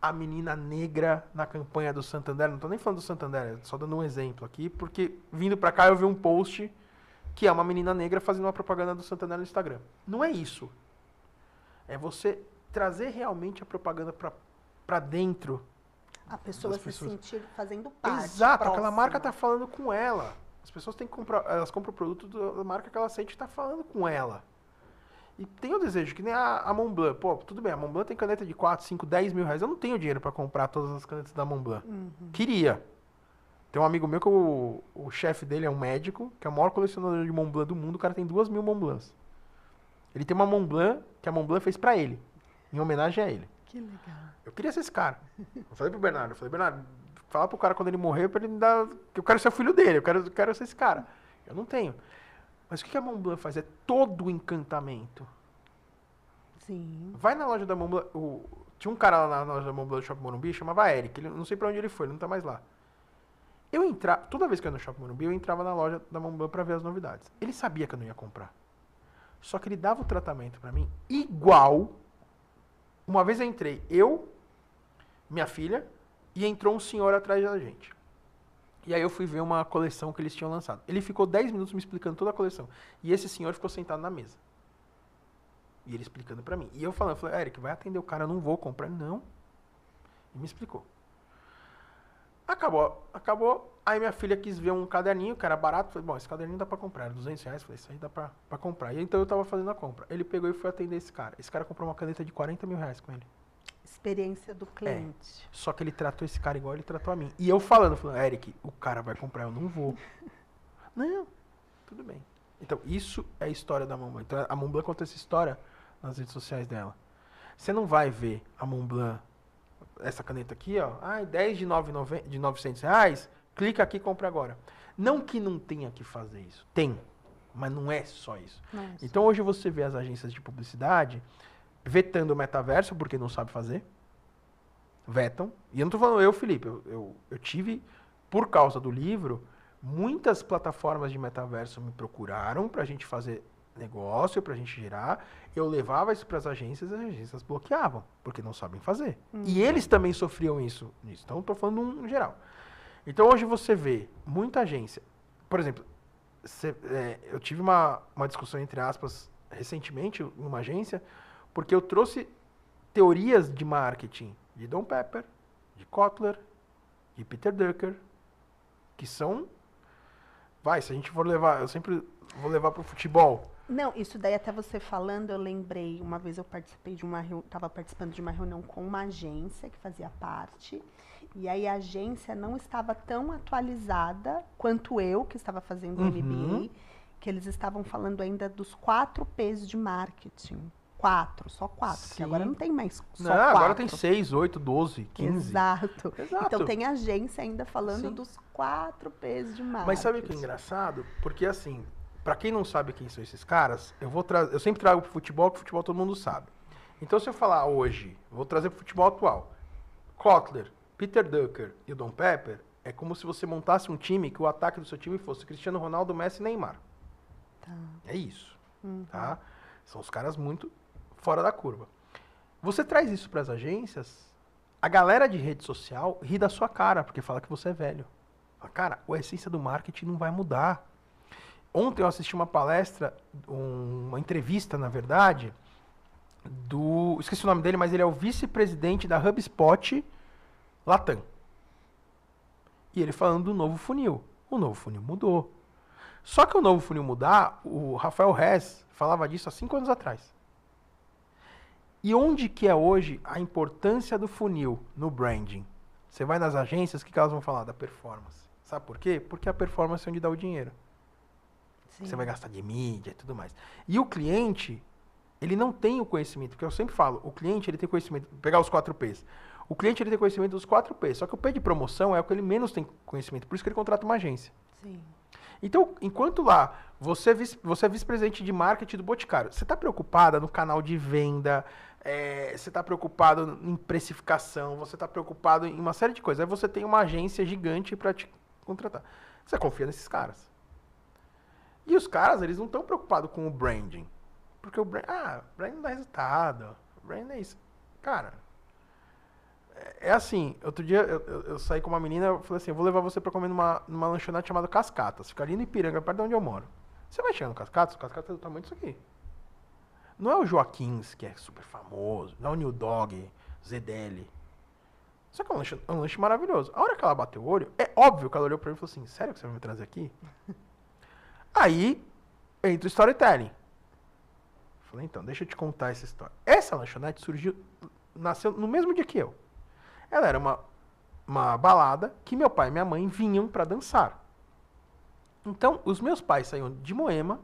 Speaker 2: a menina negra na campanha do Santander. Não tô nem falando do Santander, só dando um exemplo aqui, porque vindo pra cá eu vi um post que é uma menina negra fazendo uma propaganda do Santander no Instagram. Não é isso. É você trazer realmente a propaganda pra dentro.
Speaker 1: A pessoa
Speaker 2: das
Speaker 1: se
Speaker 2: pessoas.
Speaker 1: sentir fazendo parte.
Speaker 2: Exato, aquela
Speaker 1: próxima.
Speaker 2: marca tá falando com ela. As pessoas têm que comprar, elas compram o produto da marca que ela sente que tá falando com ela. E tem o desejo, que nem a Montblanc. Pô, tudo bem, a Montblanc tem caneta de 4, 5, 10 mil reais. Eu não tenho dinheiro pra comprar todas as canetas da Montblanc. Queria. Tem um amigo meu que o chefe dele é um médico, que é o maior colecionador de Montblanc do mundo. O cara tem 2.000 Montblancs. Ele tem uma Montblanc que a Montblanc fez pra ele, em homenagem a ele.
Speaker 1: Que legal.
Speaker 2: Eu queria ser esse cara. Eu falei pro Bernardo, Bernardo, fala pro cara quando ele morrer pra ele me dar... Eu quero ser o filho dele, eu quero ser esse cara. Eu não tenho. Mas o que a Montblanc faz? É todo o encantamento.
Speaker 1: Sim.
Speaker 2: Vai na loja da Montblanc... Tinha um cara lá na loja da Montblanc do Shopping Morumbi, chamava Eric. Não sei pra onde ele foi, ele não tá mais lá. Toda vez que eu ia no Shopping Morumbi, eu entrava na loja da Montblanc pra ver as novidades. Ele sabia que eu não ia comprar. Só que ele dava o tratamento pra mim igual. Uma vez eu entrei, minha filha, e entrou um senhor atrás da gente. E aí eu fui ver uma coleção que eles tinham lançado. Ele ficou 10 minutos me explicando toda a coleção. E esse senhor ficou sentado na mesa. E ele explicando pra mim. E eu falei, Eric, vai atender o cara, eu não vou comprar. Não. E me explicou. Acabou. Aí minha filha quis ver um caderninho, que era barato. Falei, bom, esse caderninho dá pra comprar. Era 200 reais. Falei, isso aí dá pra comprar. E então eu tava fazendo a compra. Ele pegou e foi atender esse cara. Esse cara comprou uma caneta de 40 mil reais com ele.
Speaker 1: Experiência do cliente.
Speaker 2: Só que ele tratou esse cara igual ele tratou a mim. E eu falando, Eric, o cara vai comprar, eu não vou. Não, tudo bem. Então, isso é a história da Montblanc. Então, a Montblanc conta essa história nas redes sociais dela. Você não vai ver a Montblanc, essa caneta aqui, ó, 10 de 900 reais, clica aqui e compra agora. Não que não tenha que fazer isso. Tem, mas não é só isso.
Speaker 1: Nossa.
Speaker 2: Então, hoje você vê as agências de publicidade vetando o metaverso, porque não sabe fazer. Vetam. E eu não tô falando eu, Felipe. Eu tive, por causa do livro, muitas plataformas de metaverso me procuraram pra gente fazer negócio, pra gente girar. Eu levava isso pras agências e as agências bloqueavam, porque não sabem fazer. E eles também sofriam isso. Então, eu tô falando no geral. Então, hoje você vê muita agência. Por exemplo, eu tive uma discussão, entre aspas, recentemente, numa agência, porque eu trouxe teorias de marketing de Don Pepper, de Kotler, de Peter Drucker, que são... se a gente for levar... Eu sempre vou levar para o futebol.
Speaker 1: Não, isso daí até você falando, eu lembrei, uma vez eu participei estava participando de uma reunião com uma agência que fazia parte, e aí a agência não estava tão atualizada quanto eu, que estava fazendo o MBA, que eles estavam falando ainda dos 4 P's de marketing. 4, só 4,
Speaker 2: Sim.
Speaker 1: porque agora não tem mais só
Speaker 2: não,
Speaker 1: 4.
Speaker 2: Agora tem 6, 8, 12, 15.
Speaker 1: Exato. Então tem agência ainda falando
Speaker 2: Sim.
Speaker 1: dos 4 P's de marketing.
Speaker 2: Mas sabe o que é engraçado? Porque assim, pra quem não sabe quem são esses caras, eu sempre trago pro futebol, que o futebol todo mundo sabe. Então se eu falar hoje, vou trazer pro futebol atual. Kotler, Peter Drucker e o Don Pepper, é como se você montasse um time que o ataque do seu time fosse Cristiano Ronaldo, Messi e Neymar.
Speaker 1: Tá.
Speaker 2: É isso. Tá? São os caras muito fora da curva. Você traz isso para as agências, a galera de rede social ri da sua cara, porque fala que você é velho. Fala, cara, a essência do marketing não vai mudar. Ontem eu assisti uma palestra, uma entrevista, na verdade, esqueci o nome dele, mas ele é o vice-presidente da HubSpot Latam. E ele falando do novo funil. O novo funil mudou. Só que o novo funil mudar, o Rafael Rez falava disso há 5 anos atrás. E onde que é hoje a importância do funil no branding? Você vai nas agências, o que elas vão falar? Da performance. Sabe por quê? porque a performance é onde dá o dinheiro.
Speaker 1: Sim.
Speaker 2: Você vai gastar de mídia e tudo mais. E o cliente, ele não tem o conhecimento, porque eu sempre falo, o cliente ele tem conhecimento, vou pegar os 4 P's. O cliente ele tem conhecimento dos 4 P's, só que o P de promoção é o que ele menos tem conhecimento, por isso que ele contrata uma agência.
Speaker 1: Sim.
Speaker 2: Então, enquanto lá você é vice-presidente de marketing do Boticário, você está preocupada no canal de venda, você está preocupado em precificação, você está preocupado em uma série de coisas. Aí você tem uma agência gigante para te contratar. Você confia nesses caras. E os caras, eles não estão preocupados com o branding. Porque o branding não dá resultado. O branding é isso. Cara, É assim, outro dia eu saí com uma menina, eu falei assim, eu vou levar você pra comer numa lanchonete chamada Cascatas. Fica ali no Ipiranga, perto de onde eu moro. Você vai chegar no Cascatas, o Cascatas é do tamanho disso aqui. Não é o Joaquins, que é super famoso, não é o New Dog, Zedeli. Só que é um lanche maravilhoso. A hora que ela bateu o olho, é óbvio que ela olhou pra mim e falou assim, sério que você vai me trazer aqui? Aí, entra o storytelling. Falei, então, deixa eu te contar essa história. Essa lanchonete nasceu no mesmo dia que eu. Ela era uma balada que meu pai e minha mãe vinham pra dançar. Então, os meus pais saíam de Moema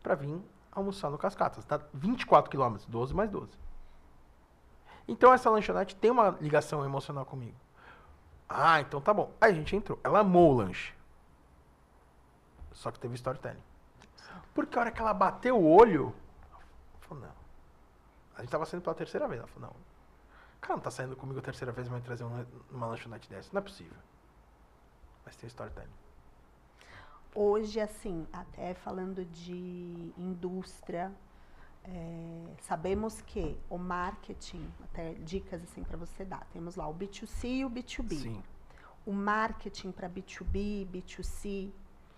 Speaker 2: pra vir almoçar no Cascatas. Tá 24 quilômetros, 12 mais 12. Então, essa lanchonete tem uma ligação emocional comigo. Ah, então tá bom. Aí a gente entrou. Ela amou o lanche. Só que teve storytelling. Porque a hora que ela bateu o olho, ela falou, não. A gente tava saindo pela terceira vez. Ela falou, não. O cara não tá saindo comigo a terceira vez e vai trazer uma lanchonete dessa. Não é possível. Mas tem storytelling.
Speaker 1: Hoje, assim, até falando de indústria, sabemos que o marketing, até dicas assim para você dar, temos lá o B2C e o B2B.
Speaker 2: Sim.
Speaker 1: O marketing para B2B, B2C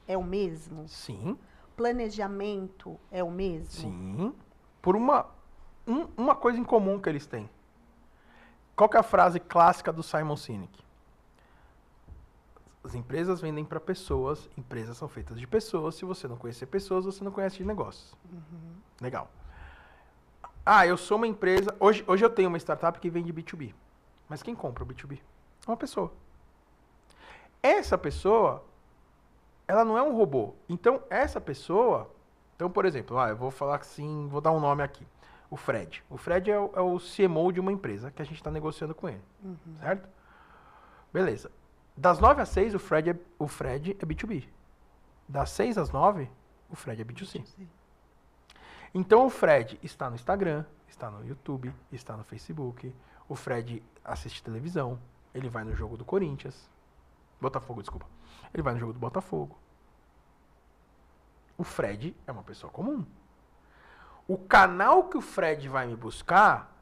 Speaker 1: é o mesmo?
Speaker 2: Sim.
Speaker 1: Planejamento é o mesmo?
Speaker 2: Sim. Por uma coisa em comum que eles têm. Qual que é a frase clássica do Simon Sinek? As empresas vendem para pessoas, empresas são feitas de pessoas. Se você não conhecer pessoas, você não conhece de negócios.
Speaker 1: Uhum.
Speaker 2: Legal. Ah, eu sou uma empresa... Hoje eu tenho uma startup que vende B2B. Mas quem compra o B2B? É uma pessoa. Essa pessoa, ela não é um robô. Então, essa pessoa... Então, por exemplo, eu vou falar assim, vou dar um nome aqui. O Fred. O Fred é o CMO de uma empresa que a gente está negociando com ele.
Speaker 1: Uhum.
Speaker 2: Certo? Beleza. Das 9 às 6, o Fred é B2B. Das 6 às 9, o Fred é B2C. Então, o Fred está no Instagram, está no YouTube, está no Facebook. O Fred assiste televisão. Ele vai no jogo do Corinthians. Botafogo, desculpa. Ele vai no jogo do Botafogo. O Fred é uma pessoa comum. O canal que o Fred vai me buscar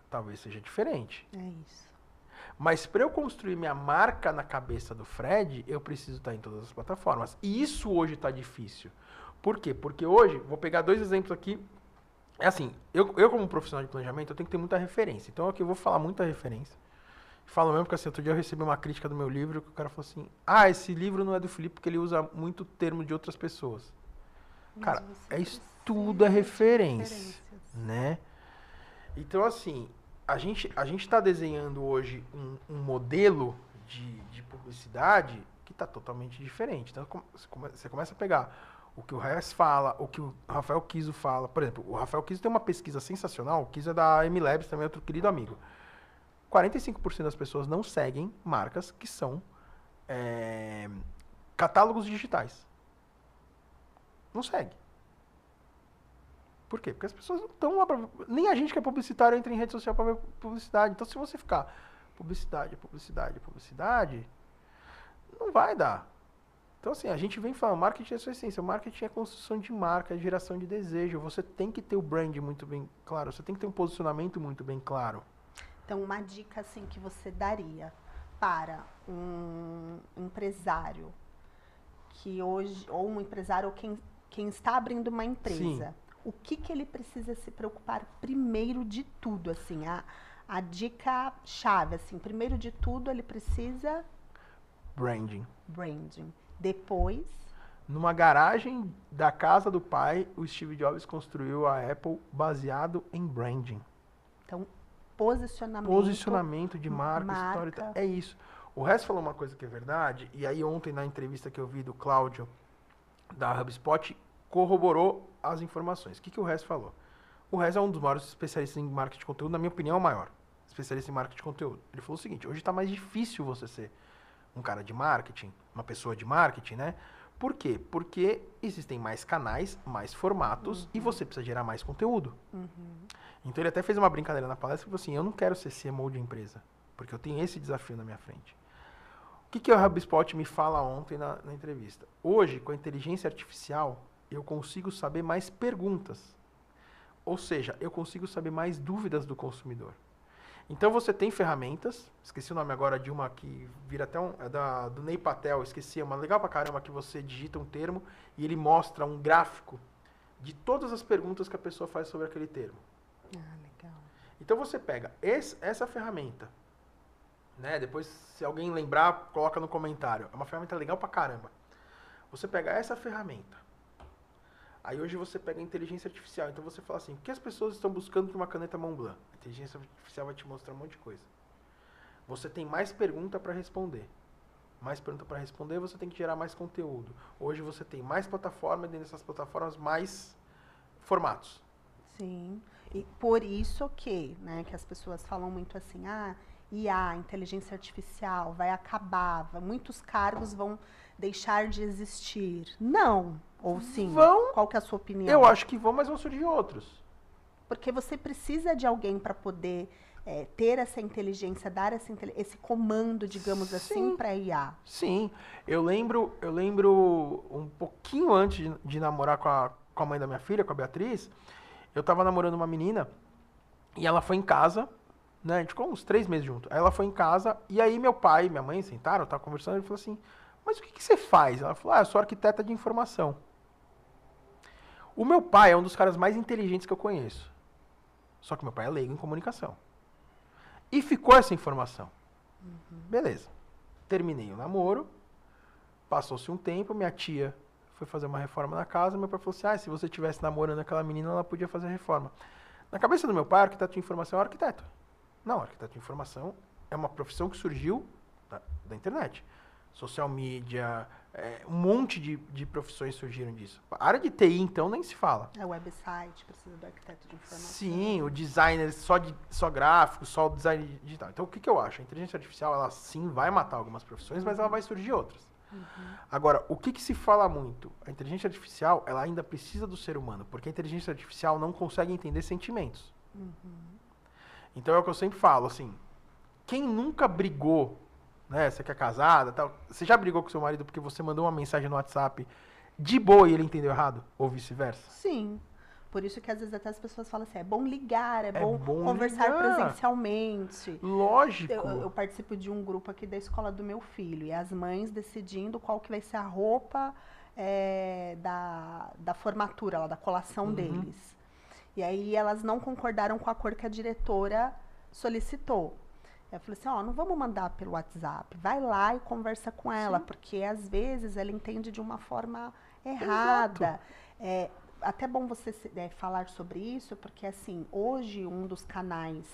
Speaker 2: talvez seja diferente.
Speaker 1: É isso.
Speaker 2: Mas para eu construir minha marca na cabeça do Fred, eu preciso estar em todas as plataformas. E isso hoje está difícil. Por quê? Porque hoje, vou pegar 2 exemplos aqui. É assim, eu como profissional de planejamento, eu tenho que ter muita referência. Então aqui eu vou falar muita referência. Falo mesmo porque assim, outro dia eu recebi uma crítica do meu livro que o cara falou assim, esse livro não é do Felipe porque ele usa muito termo de outras pessoas.
Speaker 1: Mas
Speaker 2: Cara,
Speaker 1: você
Speaker 2: tudo é referência,
Speaker 1: referências.
Speaker 2: né? Então assim, a gente está desenhando hoje um modelo de publicidade que está totalmente diferente. Então você começa a pegar o que o Reis fala, o que o Rafael Kiso fala. Por exemplo, o Rafael Kiso tem uma pesquisa sensacional, o Kiso é da MLabs, também é outro querido amigo. 45% das pessoas não seguem marcas que são catálogos digitais. Não segue. Por quê? Porque as pessoas não estão lá pra... Nem a gente que é publicitário entra em rede social para ver publicidade. Então, se você ficar publicidade, não vai dar. Então, assim, a gente vem falando, marketing é sua essência. O marketing é construção de marca, é geração de desejo. Você tem que ter o brand muito bem claro. Você tem que ter um posicionamento muito bem claro.
Speaker 1: Então, uma dica assim que você daria para um empresário que hoje, ou um empresário, ou quem está abrindo uma empresa,
Speaker 2: Sim.
Speaker 1: O que ele precisa se preocupar primeiro de tudo, assim, a dica chave, assim, primeiro de tudo ele precisa
Speaker 2: Branding.
Speaker 1: Depois,
Speaker 2: numa garagem da casa do pai, o Steve Jobs construiu a Apple baseado em branding.
Speaker 1: então, posicionamento.
Speaker 2: Posicionamento de marca,
Speaker 1: marca.
Speaker 2: história. É isso. O resto falou uma coisa que é verdade, e aí ontem na entrevista que eu vi do Cláudio, da HubSpot, corroborou as informações. O que o resto falou? O resto é um dos maiores especialistas em marketing de conteúdo, na minha opinião, é o maior especialista em marketing de conteúdo. Ele falou o seguinte, hoje está mais difícil você ser um cara de marketing, uma pessoa de marketing, né? Por quê? Porque existem mais canais, mais formatos, e você precisa gerar mais conteúdo. Então ele até fez uma brincadeira na palestra e falou assim, eu não quero ser CMO de empresa, porque eu tenho esse desafio na minha frente. O que o HubSpot me fala ontem na entrevista? Hoje, com a inteligência artificial, eu consigo saber mais perguntas. Ou seja, eu consigo saber mais dúvidas do consumidor. Então você tem ferramentas, esqueci o nome agora de uma que vira até do Ney Patel, esqueci, é uma legal pra caramba que você digita um termo e ele mostra um gráfico de todas as perguntas que a pessoa faz sobre aquele termo.
Speaker 1: Ah, legal.
Speaker 2: Então você pega essa ferramenta, né? Depois, se alguém lembrar, coloca no comentário. É uma ferramenta legal pra caramba. Você pega essa ferramenta. Aí hoje você pega a inteligência artificial. Então você fala assim, o que as pessoas estão buscando de uma caneta Montblanc? A inteligência artificial vai te mostrar um monte de coisa. Você tem mais pergunta para responder. Mais pergunta para responder, você tem que gerar mais conteúdo. Hoje você tem mais plataformas, dentro dessas plataformas, mais formatos.
Speaker 1: Sim. E por isso que, né, que as pessoas falam muito assim, IA, inteligência artificial, vai acabar, muitos cargos vão deixar de existir. Não. Ou sim?
Speaker 2: Vão.
Speaker 1: Qual que é a sua opinião?
Speaker 2: Eu acho que vão, mas vão surgir outros.
Speaker 1: Porque você precisa de alguém para poder ter essa inteligência, dar esse comando, digamos assim, para IA.
Speaker 2: Sim. Eu lembro um pouquinho antes de namorar com a mãe da minha filha, com a Beatriz, eu tava namorando uma menina e ela foi em casa, né? A gente ficou uns 3 meses junto. Aí ela foi em casa e aí meu pai e minha mãe sentaram, eu tava conversando, ele falou assim, mas o que você faz? Ela falou, eu sou arquiteta de informação. O meu pai é um dos caras mais inteligentes que eu conheço. Só que meu pai é leigo em comunicação. E ficou essa informação. Beleza. Terminei o namoro. Passou-se um tempo, minha tia foi fazer uma reforma na casa. Meu pai falou assim, se você estivesse namorando aquela menina, ela podia fazer a reforma. Na cabeça do meu pai, arquiteto de informação é arquiteto. Não, arquiteto de informação é uma profissão que surgiu da internet. Social media, um monte de profissões surgiram disso. A área de TI, então, nem se fala.
Speaker 1: É o website, precisa do arquiteto de informação.
Speaker 2: Sim, o designer só gráfico, só o design digital. Então, o que eu acho? A inteligência artificial, ela sim vai matar algumas profissões, mas ela vai surgir outras. Agora, o que se fala muito? A inteligência artificial, ela ainda precisa do ser humano, porque a inteligência artificial não consegue entender sentimentos. Então, é o que eu sempre falo, assim, quem nunca brigou, né, você que é casada, tal, você já brigou com seu marido porque você mandou uma mensagem no WhatsApp de boa e ele entendeu errado? Ou vice-versa?
Speaker 1: Sim. Por isso que às vezes até as pessoas falam assim, é bom ligar, é bom conversar presencialmente.
Speaker 2: Lógico.
Speaker 1: Eu participo de um grupo aqui da escola do meu filho, e as mães decidindo qual que vai ser a roupa da formatura, lá, da colação deles. E aí elas não concordaram com a cor que a diretora solicitou. Eu falei assim, não vamos mandar pelo WhatsApp, vai lá e conversa com ela, porque às vezes ela entende de uma forma errada. Até bom você falar sobre isso, porque assim, hoje um dos canais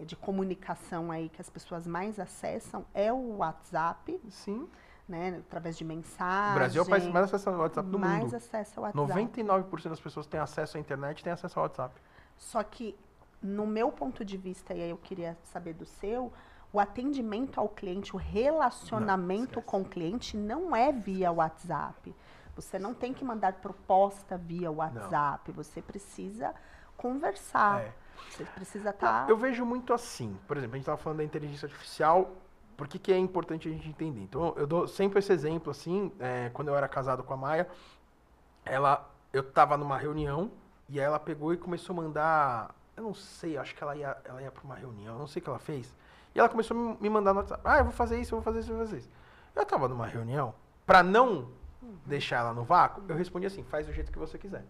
Speaker 1: de comunicação aí que as pessoas mais acessam é o WhatsApp.
Speaker 2: Sim.
Speaker 1: Né, através de mensagem.
Speaker 2: O Brasil é o país mais acessado ao WhatsApp do mundo.
Speaker 1: Mais acesso ao WhatsApp.
Speaker 2: 99% das pessoas têm acesso à internet e têm acesso ao WhatsApp.
Speaker 1: Só que, no meu ponto de vista, e aí eu queria saber do seu, o atendimento ao cliente, o relacionamento com o cliente não é via WhatsApp. Você não tem que mandar proposta via WhatsApp. Não. Você precisa conversar. Você precisa estar...
Speaker 2: Eu vejo muito assim. Por exemplo, a gente estava falando da inteligência artificial. Por que é importante a gente entender? Então, eu dou sempre esse exemplo, assim, quando eu era casado com a Maia, eu estava numa reunião e ela pegou e começou a mandar, eu não sei, acho que ela ia para uma reunião, eu não sei o que ela fez, e ela começou a me mandar no WhatsApp, eu vou fazer isso, eu vou fazer isso, eu vou fazer isso. Eu estava numa reunião, para não deixar ela no vácuo, eu respondi assim, faz do jeito que você quiser.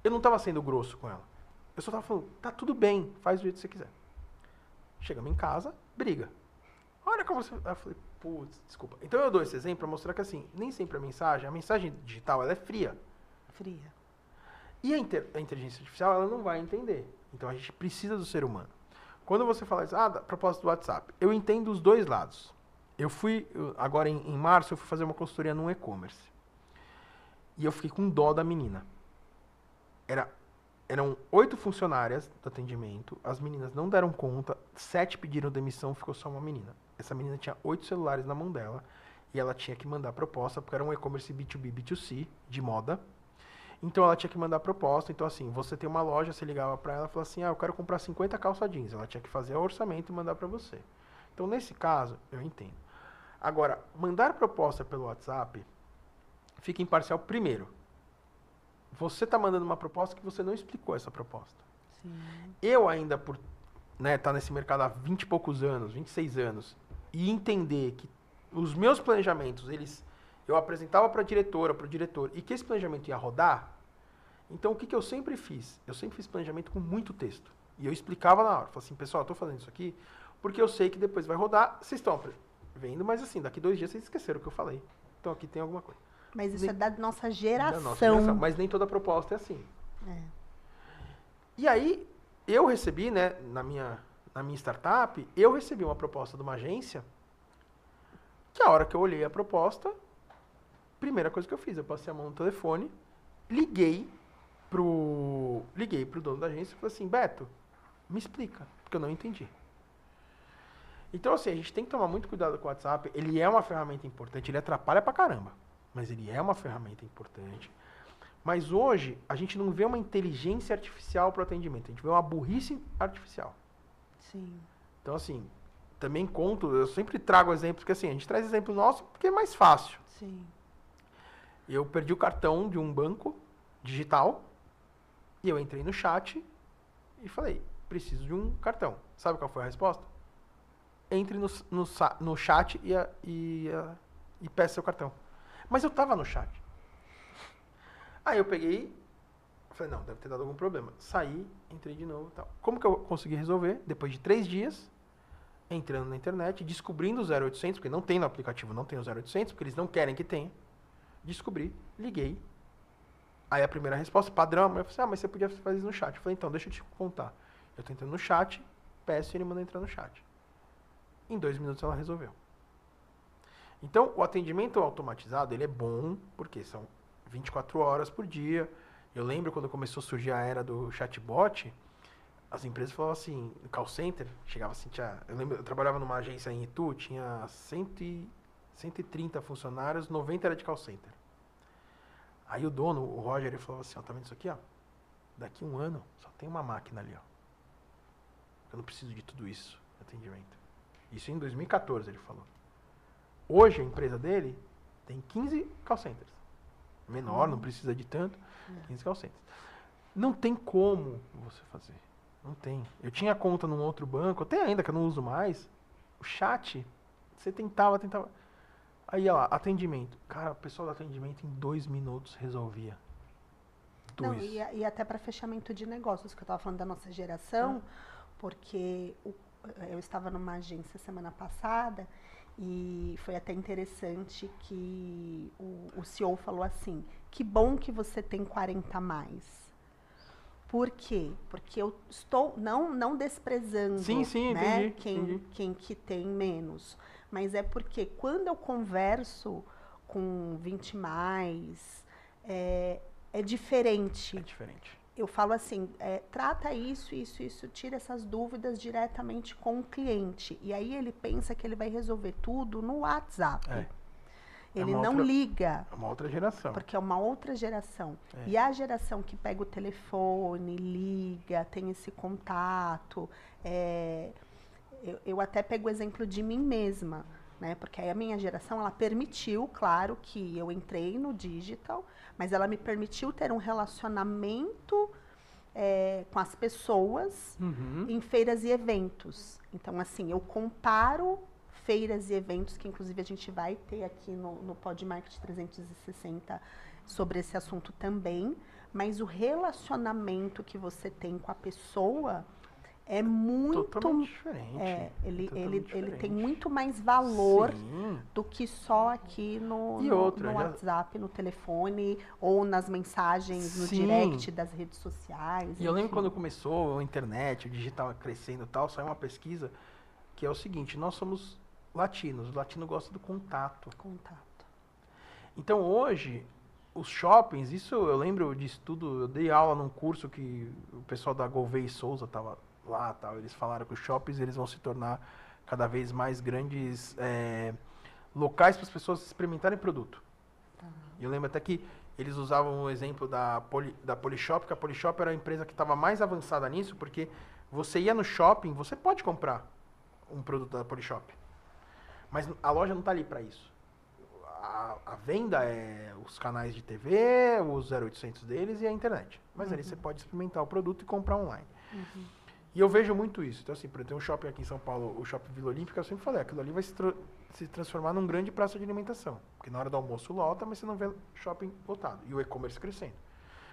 Speaker 2: Eu não estava sendo grosso com ela, eu só estava falando, tá tudo bem, faz do jeito que você quiser. Chegamos em casa, briga. Olha como você... Eu falei, putz, desculpa. Então eu dou esse exemplo para mostrar que assim, nem sempre a mensagem digital, ela é fria.
Speaker 1: Fria.
Speaker 2: E a inteligência artificial, ela não vai entender. Então a gente precisa do ser humano. Quando você fala isso, propósito do WhatsApp, eu entendo os dois lados. Agora em março, eu fui fazer uma consultoria num e-commerce. E eu fiquei com dó da menina. Eram 8 funcionárias do atendimento, as meninas não deram conta, 7 pediram demissão, ficou só uma menina. Essa menina tinha 8 celulares na mão dela e ela tinha que mandar proposta, porque era um e-commerce B2B, B2C, de moda. Então ela tinha que mandar proposta. Então assim, você tem uma loja, você ligava para ela e falava assim, eu quero comprar 50 calça jeans. Ela tinha que fazer o orçamento e mandar para você. Então nesse caso, eu entendo. Agora, mandar proposta pelo WhatsApp fica imparcial primeiro. Você está mandando uma proposta que você não explicou essa proposta.
Speaker 1: Sim.
Speaker 2: Eu ainda, né, tá nesse mercado há 20 e poucos anos, 26 anos, e entender que os meus planejamentos, eu apresentava para a diretora, para o diretor, e que esse planejamento ia rodar, então o que eu sempre fiz? Eu sempre fiz planejamento com muito texto. E eu explicava na hora. Falei assim, pessoal, eu tô fazendo isso aqui porque eu sei que depois vai rodar. Vocês estão vendo, mas assim, daqui 2 dias vocês esqueceram o que eu falei. Então aqui tem alguma coisa.
Speaker 1: Mas isso é da nossa geração.
Speaker 2: Da nossa geração. Mas nem toda proposta é assim.
Speaker 1: É.
Speaker 2: E aí, eu recebi, né, na minha startup, eu recebi uma proposta de uma agência que a hora que eu olhei a proposta, primeira coisa que eu fiz, eu passei a mão no telefone, liguei pro dono da agência e falei assim, Beto, me explica, porque eu não entendi. Então, assim, a gente tem que tomar muito cuidado com o WhatsApp. Ele é uma ferramenta importante, ele atrapalha pra caramba, mas ele é uma ferramenta importante. Mas hoje, a gente não vê uma inteligência artificial para o atendimento, a gente vê uma burrice artificial.
Speaker 1: Sim.
Speaker 2: Então, assim, também conto, eu sempre trago exemplos, porque assim, a gente traz exemplo nosso porque é mais fácil.
Speaker 1: Sim.
Speaker 2: Eu perdi o cartão de um banco digital e eu entrei no chat e falei, preciso de um cartão. Sabe qual foi a resposta? Entre no chat e peça seu cartão. Mas eu tava no chat. Aí eu peguei, falei, não, deve ter dado algum problema. Saí, entrei de novo e tal. Como que eu consegui resolver? Depois de 3 dias, entrando na internet, descobrindo o 0800, porque não tem no aplicativo, não tem o 0800, porque eles não querem que tenha. Descobri, liguei. Aí a primeira resposta, padrão, eu falei, mas você podia fazer isso no chat. Eu falei, então, deixa eu te contar. Eu tô entrando no chat, peço e ele manda entrar no chat. Em 2 minutos ela resolveu. Então, o atendimento automatizado, ele é bom, porque são 24 horas por dia. Eu lembro quando começou a surgir a era do chatbot, as empresas falavam assim, no call center, chegava assim, eu lembro, eu trabalhava numa agência em Itu, tinha 130 funcionários, 90 era de call center. Aí o dono, o Roger, ele falou assim, ó, tá vendo isso aqui, ó? Daqui 1 ano, só tem uma máquina ali, ó. Eu não preciso de tudo isso, atendimento. Isso em 2014, ele falou. Hoje, a empresa dele tem 15 call centers. Menor, não precisa de tanto, 15 call centers. Não tem como você fazer. Não tem. Eu tinha conta num outro banco, até ainda que eu não uso mais. O chat, você tentava. Aí, ó, atendimento. Cara, o pessoal do atendimento em 2 minutos resolvia.
Speaker 1: Não, e até para fechamento de negócios, que eu estava falando da nossa geração, porque eu estava numa agência semana passada e foi até interessante que o CEO falou assim, que bom que você tem 40 a mais. Por quê? Porque eu estou não desprezando,
Speaker 2: sim,
Speaker 1: né,
Speaker 2: entendi.
Speaker 1: quem que tem menos. Mas é porque quando eu converso com 20 mais, é diferente.
Speaker 2: É diferente.
Speaker 1: Eu falo assim, trata isso, tira essas dúvidas diretamente com o cliente. E aí ele pensa que ele vai resolver tudo no WhatsApp. Ele não liga.
Speaker 2: É uma outra geração.
Speaker 1: Porque é uma outra geração. E a geração que pega o telefone, liga, tem esse contato. Eu até pego o exemplo de mim mesma, né? Porque aí a minha geração, ela permitiu, claro, que eu entrei no digital, mas ela me permitiu ter um relacionamento com as pessoas em feiras e eventos. Então, assim, eu comparo feiras e eventos, que inclusive a gente vai ter aqui no Podmarket 360 sobre esse assunto também, mas o relacionamento que você tem com a pessoa é muito
Speaker 2: totalmente diferente.
Speaker 1: Ele tem muito mais valor do que só aqui no WhatsApp, no telefone ou nas mensagens, no direct das redes sociais.
Speaker 2: E eu lembro quando começou a internet, o digital crescendo e tal, saiu uma pesquisa que é o seguinte, nós somos latinos, o latino gosta do contato. Então hoje, os shoppings, isso eu lembro de estudo, eu dei aula num curso que o pessoal da Gouveia e Souza estava lá, tal, eles falaram que os shoppings eles vão se tornar cada vez mais grandes locais para as pessoas experimentarem produto. E eu lembro até que eles usavam o exemplo da Polishop, que a Polishop era a empresa que estava mais avançada nisso, porque você ia no shopping, você pode comprar um produto da Polishop. Mas a loja não está ali para isso. A venda é os canais de TV, os 0800 deles e a internet. Mas ali você pode experimentar o produto e comprar online. E eu vejo muito isso. Então, assim, por exemplo, tem um shopping aqui em São Paulo, o Shopping Vila Olímpica, eu sempre falei, aquilo ali vai se transformar num grande praça de alimentação. Porque na hora do almoço lota, mas você não vê shopping lotado. E o e-commerce crescendo.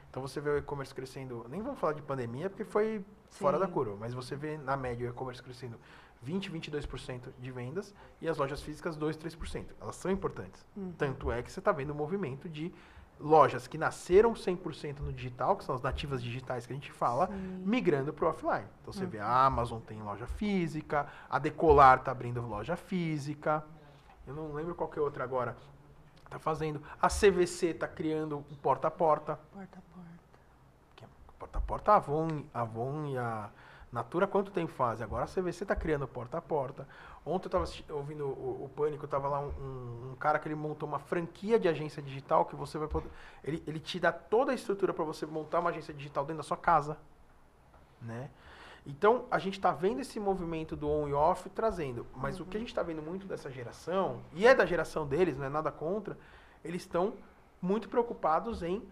Speaker 2: Então você vê o e-commerce crescendo, nem vamos falar de pandemia, porque foi fora da curva, mas você vê na média o e-commerce crescendo 20, 22% de vendas e as lojas físicas 2, 3%. Elas são importantes. Tanto é que você está vendo o movimento de lojas que nasceram 100% no digital, que são as nativas digitais que a gente fala, migrando para o offline. Então você vê a Amazon tem loja física, a Decolar está abrindo loja física, eu não lembro qual que é outra agora, está fazendo. A CVC está criando um porta a porta.
Speaker 1: Porta a porta.
Speaker 2: Porta a porta, a Avon e a Natura quanto tempo fazem? Agora a CVC está criando porta a porta. Ontem eu estava ouvindo o Pânico, estava lá um cara que ele montou uma franquia de agência digital que você vai poder... Ele te dá toda a estrutura para você montar uma agência digital dentro da sua casa. Né? Então, a gente está vendo esse movimento do on e off trazendo. Mas o que a gente está vendo muito dessa geração, e é da geração deles, não é nada contra, eles estão muito preocupados em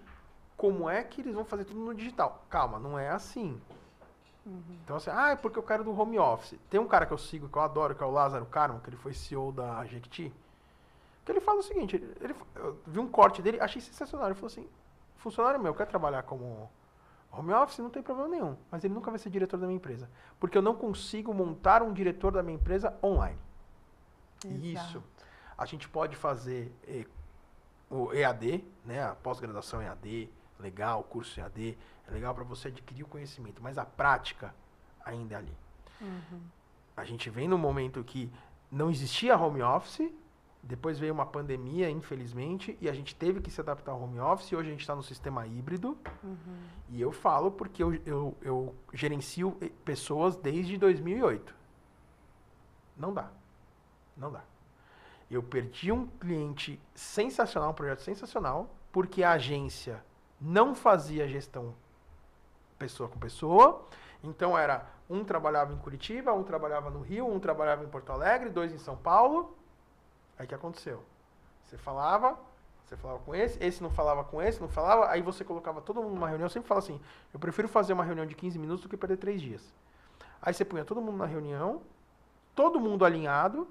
Speaker 2: como é que eles vão fazer tudo no digital. Calma, não é assim. Então, assim, é porque eu quero do home office. Tem um cara que eu sigo, que eu adoro, que é o Lázaro Carmo, que ele foi CEO da Jequiti, que ele fala o seguinte, eu vi um corte dele, achei sensacional. Ele falou assim, funcionário meu quer trabalhar como home office, não tem problema nenhum, mas ele nunca vai ser diretor da minha empresa. Porque eu não consigo montar um diretor da minha empresa online. E isso, a gente pode fazer o EAD, né, a pós-graduação EAD, legal, o curso EAD, é legal para você adquirir o conhecimento, mas a prática ainda é ali. A gente vem num momento que não existia home office, depois veio uma pandemia, infelizmente, e a gente teve que se adaptar ao home office, e hoje a gente está no sistema híbrido, e eu falo porque eu gerencio pessoas desde 2008. Não dá. Não dá. Eu perdi um cliente sensacional, um projeto sensacional, porque a agência não fazia gestão pessoa com pessoa. Então era, um trabalhava em Curitiba, um trabalhava no Rio, um trabalhava em Porto Alegre, 2 em São Paulo. Aí o que aconteceu? Você falava com esse não falava com esse, não falava, aí você colocava todo mundo numa reunião. Eu sempre falo assim, eu prefiro fazer uma reunião de 15 minutos do que perder 3 dias. Aí você punha todo mundo na reunião, todo mundo alinhado,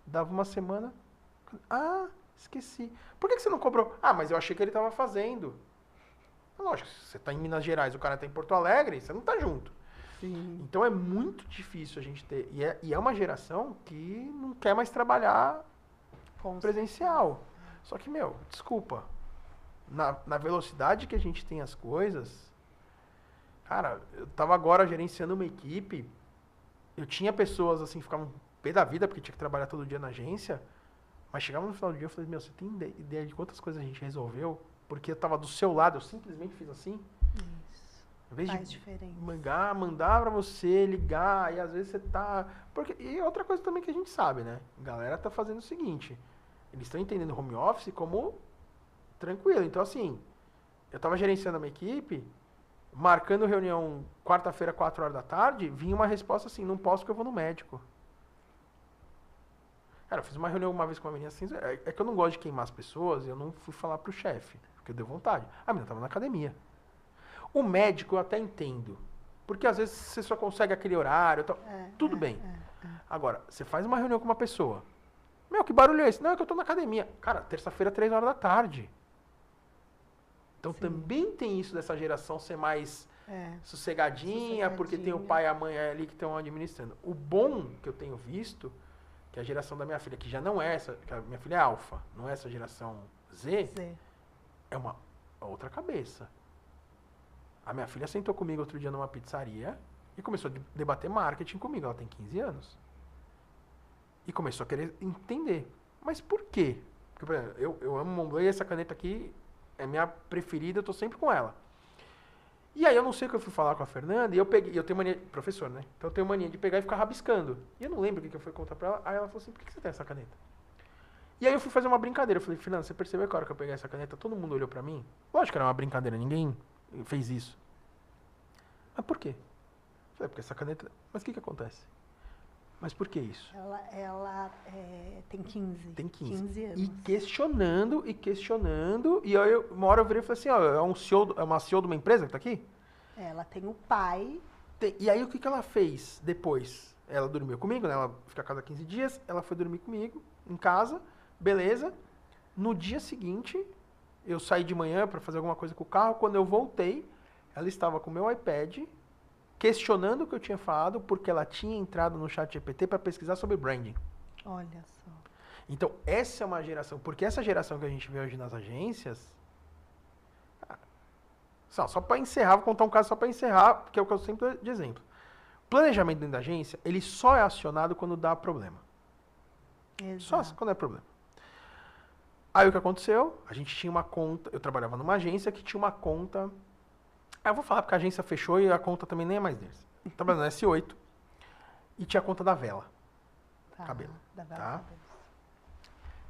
Speaker 2: dava uma semana, esqueci. Por que você não cobrou? Mas eu achei que ele estava fazendo. Lógico, você está em Minas Gerais, o cara está em Porto Alegre, você não está junto.
Speaker 1: Sim.
Speaker 2: Então é muito difícil a gente ter. E é uma geração que não quer mais trabalhar presencial. Só que, desculpa. Na velocidade que a gente tem as coisas. Cara, eu estava agora gerenciando uma equipe. Eu tinha pessoas assim, ficavam pé da vida, porque tinha que trabalhar todo dia na agência. Mas chegava no final do dia e falei, você tem ideia de quantas coisas a gente resolveu? Porque eu estava do seu lado, eu simplesmente fiz assim.
Speaker 1: Isso.
Speaker 2: Em vez
Speaker 1: Faz
Speaker 2: de
Speaker 1: diferença.
Speaker 2: mandar pra você, ligar, e às vezes você tá... E outra coisa também que a gente sabe, né? A galera tá fazendo o seguinte, eles estão entendendo home office como tranquilo. Então, assim, eu tava gerenciando a minha equipe, marcando reunião quarta-feira, 4 horas da tarde, vinha uma resposta assim, não posso porque eu vou no médico. Cara, eu fiz uma reunião uma vez com uma menina assim, é que eu não gosto de queimar as pessoas, e eu não fui falar pro chefe, porque deu vontade. A menina tava na academia. O médico eu até entendo, porque às vezes você só consegue aquele horário, tudo bem. Agora, você faz uma reunião com uma pessoa, que barulho é esse? Não, é que eu tô na academia. Cara, terça-feira, 3 horas da tarde. Então também tem isso dessa geração ser mais sossegadinha, porque tem o pai e a mãe ali que estão administrando. O bom que eu tenho visto, que a geração da minha filha, que já não é essa, que a minha filha é alfa, não é essa geração Z, é uma outra cabeça. A minha filha sentou comigo outro dia numa pizzaria e começou a debater marketing comigo. Ela tem 15 anos. E começou a querer entender. Mas por quê? Porque, por exemplo, eu amo Montblanc e essa caneta aqui é minha preferida, eu tô sempre com ela. E aí eu não sei o que eu fui falar com a Fernanda, e eu tenho mania, professor, né? Então eu tenho mania de pegar e ficar rabiscando. E eu não lembro o que eu fui contar pra ela. Aí ela falou assim, por que você tem essa caneta? E aí eu fui fazer uma brincadeira. Eu falei, Fernanda, você percebeu que a hora que eu peguei essa caneta, todo mundo olhou pra mim? Lógico que era uma brincadeira, ninguém fez isso. Mas por quê? Eu falei, porque essa caneta... Mas o que acontece? Mas por que isso?
Speaker 1: Ela tem 15.
Speaker 2: Tem 15.
Speaker 1: 15 anos.
Speaker 2: E questionando. E aí, uma hora eu virei e falei assim, é uma CEO de uma empresa que tá aqui?
Speaker 1: Ela tem o pai
Speaker 2: E aí, o que ela fez depois? Ela dormiu comigo, né? Ela fica a cada 15 dias. Ela foi dormir comigo em casa. Beleza. No dia seguinte, eu saí de manhã para fazer alguma coisa com o carro. Quando eu voltei, ela estava com o meu iPad, questionando o que eu tinha falado, porque ela tinha entrado no chat GPT para pesquisar sobre branding.
Speaker 1: Olha só.
Speaker 2: Então, essa é uma geração, porque essa geração que a gente vê hoje nas agências, só para encerrar, vou contar um caso só para encerrar, porque é o que eu sempre dou de exemplo. Planejamento dentro da agência, ele só é acionado quando dá problema.
Speaker 1: Exato.
Speaker 2: Só quando é problema. Aí o que aconteceu? A gente tinha uma conta, eu trabalhava numa agência que tinha uma conta. Eu vou falar porque a agência fechou e a conta também nem é mais deles. Trabalhando no S8 e tinha a conta da Vela.
Speaker 1: Tá,
Speaker 2: Cabelo.
Speaker 1: da Vela
Speaker 2: Tá?
Speaker 1: Cabelos.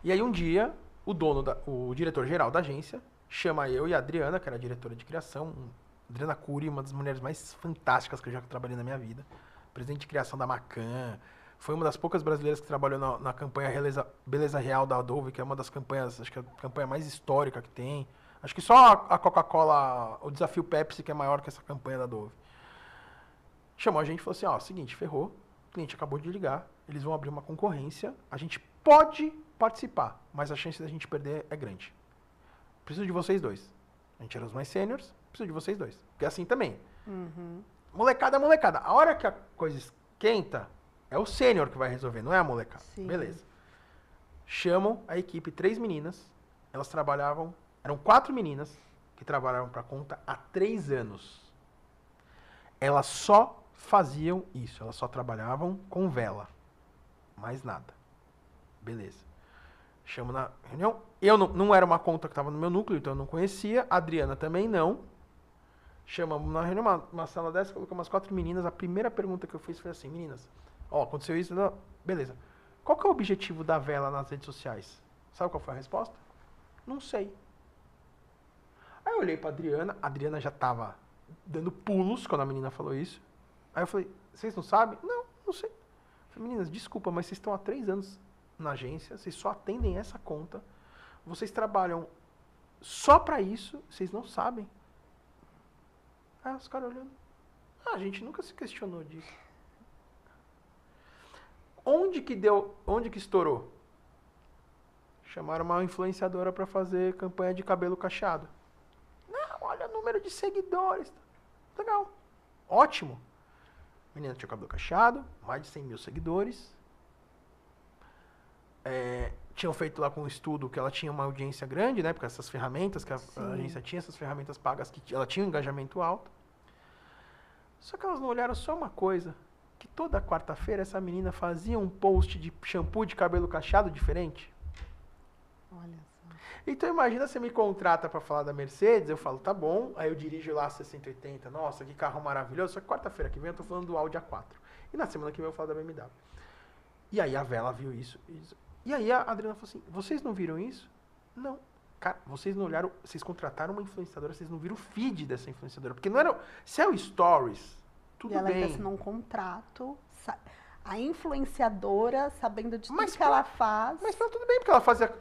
Speaker 2: E aí um dia, o diretor-geral da agência chama eu e a Adriana, que era a diretora de criação, Adriana Cury, uma das mulheres mais fantásticas que eu já trabalhei na minha vida, presidente de criação da Macan, foi uma das poucas brasileiras que trabalhou na campanha Beleza Real da Adobe, que é uma das campanhas, acho que é a campanha mais histórica que tem. Acho que só a Coca-Cola, o Desafio Pepsi, que é maior que essa campanha da Adobe. Chamou a gente e falou assim, ó, seguinte, ferrou, o cliente acabou de ligar, eles vão abrir uma concorrência, a gente pode participar, mas a chance da gente perder é grande. Preciso de vocês dois. A gente era os mais sêniores, preciso de vocês dois. Porque é assim também.
Speaker 1: Uhum.
Speaker 2: Molecada é molecada. A hora que a coisa esquenta, é o sênior que vai resolver, não é a molecada.
Speaker 1: Sim.
Speaker 2: Beleza. Chamam a equipe, 3 meninas. Elas trabalhavam, eram 4 meninas que trabalhavam para conta há 3 anos. Elas só faziam isso, elas só trabalhavam com vela. Mais nada. Beleza. Chamo na reunião. Eu não era uma conta que estava no meu núcleo, então eu não conhecia. A Adriana também não. Chamamos na reunião, uma sala dessa, colocamos umas 4 meninas. A primeira pergunta que eu fiz foi assim, meninas, ó, aconteceu isso, não, beleza. Qual que é o objetivo da vela nas redes sociais? Sabe qual foi a resposta? Não sei. Aí eu olhei pra Adriana, a Adriana já tava dando pulos quando a menina falou isso. Aí eu falei, vocês não sabem? Não sei. Eu falei, meninas, desculpa, mas vocês estão há 3 anos na agência, vocês só atendem essa conta, vocês trabalham só pra isso, vocês não sabem. Aí os caras olhando, a gente nunca se questionou disso. Onde que estourou? Chamaram uma influenciadora pra fazer campanha de cabelo cacheado. Não, olha o número de seguidores. Legal, ótimo. A menina tinha o cabelo cacheado, mais de 100 mil seguidores. Tinham feito lá com um estudo que ela tinha uma audiência grande, né? Porque essas ferramentas que a agência tinha, essas ferramentas pagas, que ela tinha um engajamento alto. Só que elas não olharam só uma coisa, que toda quarta-feira essa menina fazia um post de shampoo de cabelo cacheado diferente.
Speaker 1: Olha só.
Speaker 2: Então imagina, você me contrata para falar da Mercedes, eu falo, tá bom, aí eu dirijo lá a 680, nossa, que carro maravilhoso, só que quarta-feira que vem eu tô falando do Audi A4. E na semana que vem eu falo da BMW. E aí a Vela viu isso. E aí a Adriana falou assim, vocês não viram isso? Não. Cara, vocês não olharam, vocês contrataram uma influenciadora, vocês não viram o feed dessa influenciadora. Porque não era, se é o Stories, tudo
Speaker 1: e ela
Speaker 2: bem.
Speaker 1: ainda assinou um contrato, a influenciadora, sabendo de tudo
Speaker 2: Mas
Speaker 1: que ela faz.
Speaker 2: Mas pra ela tudo bem, porque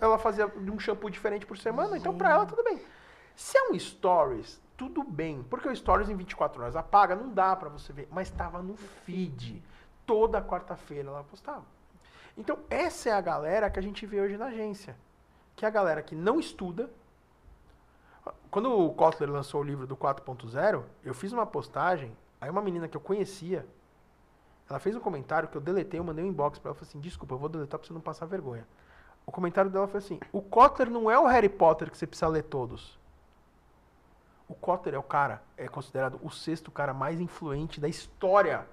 Speaker 2: ela fazia um shampoo diferente por semana, então pra ela tudo bem. Se é um Stories, tudo bem. Porque o Stories em 24 horas apaga, não dá pra você ver. Mas tava no feed. Toda quarta-feira ela postava. Então, essa é a galera que a gente vê hoje na agência. Que é a galera que não estuda. Quando o Kotler lançou o livro do 4.0, eu fiz uma postagem, aí uma menina que eu conhecia, ela fez um comentário que eu deletei, eu mandei um inbox pra ela, falei assim, desculpa, eu vou deletar pra você não passar vergonha. O comentário dela foi assim, o Kotler não é o Harry Potter que você precisa ler todos. O Kotler é o cara, é considerado o 6º cara mais influente da história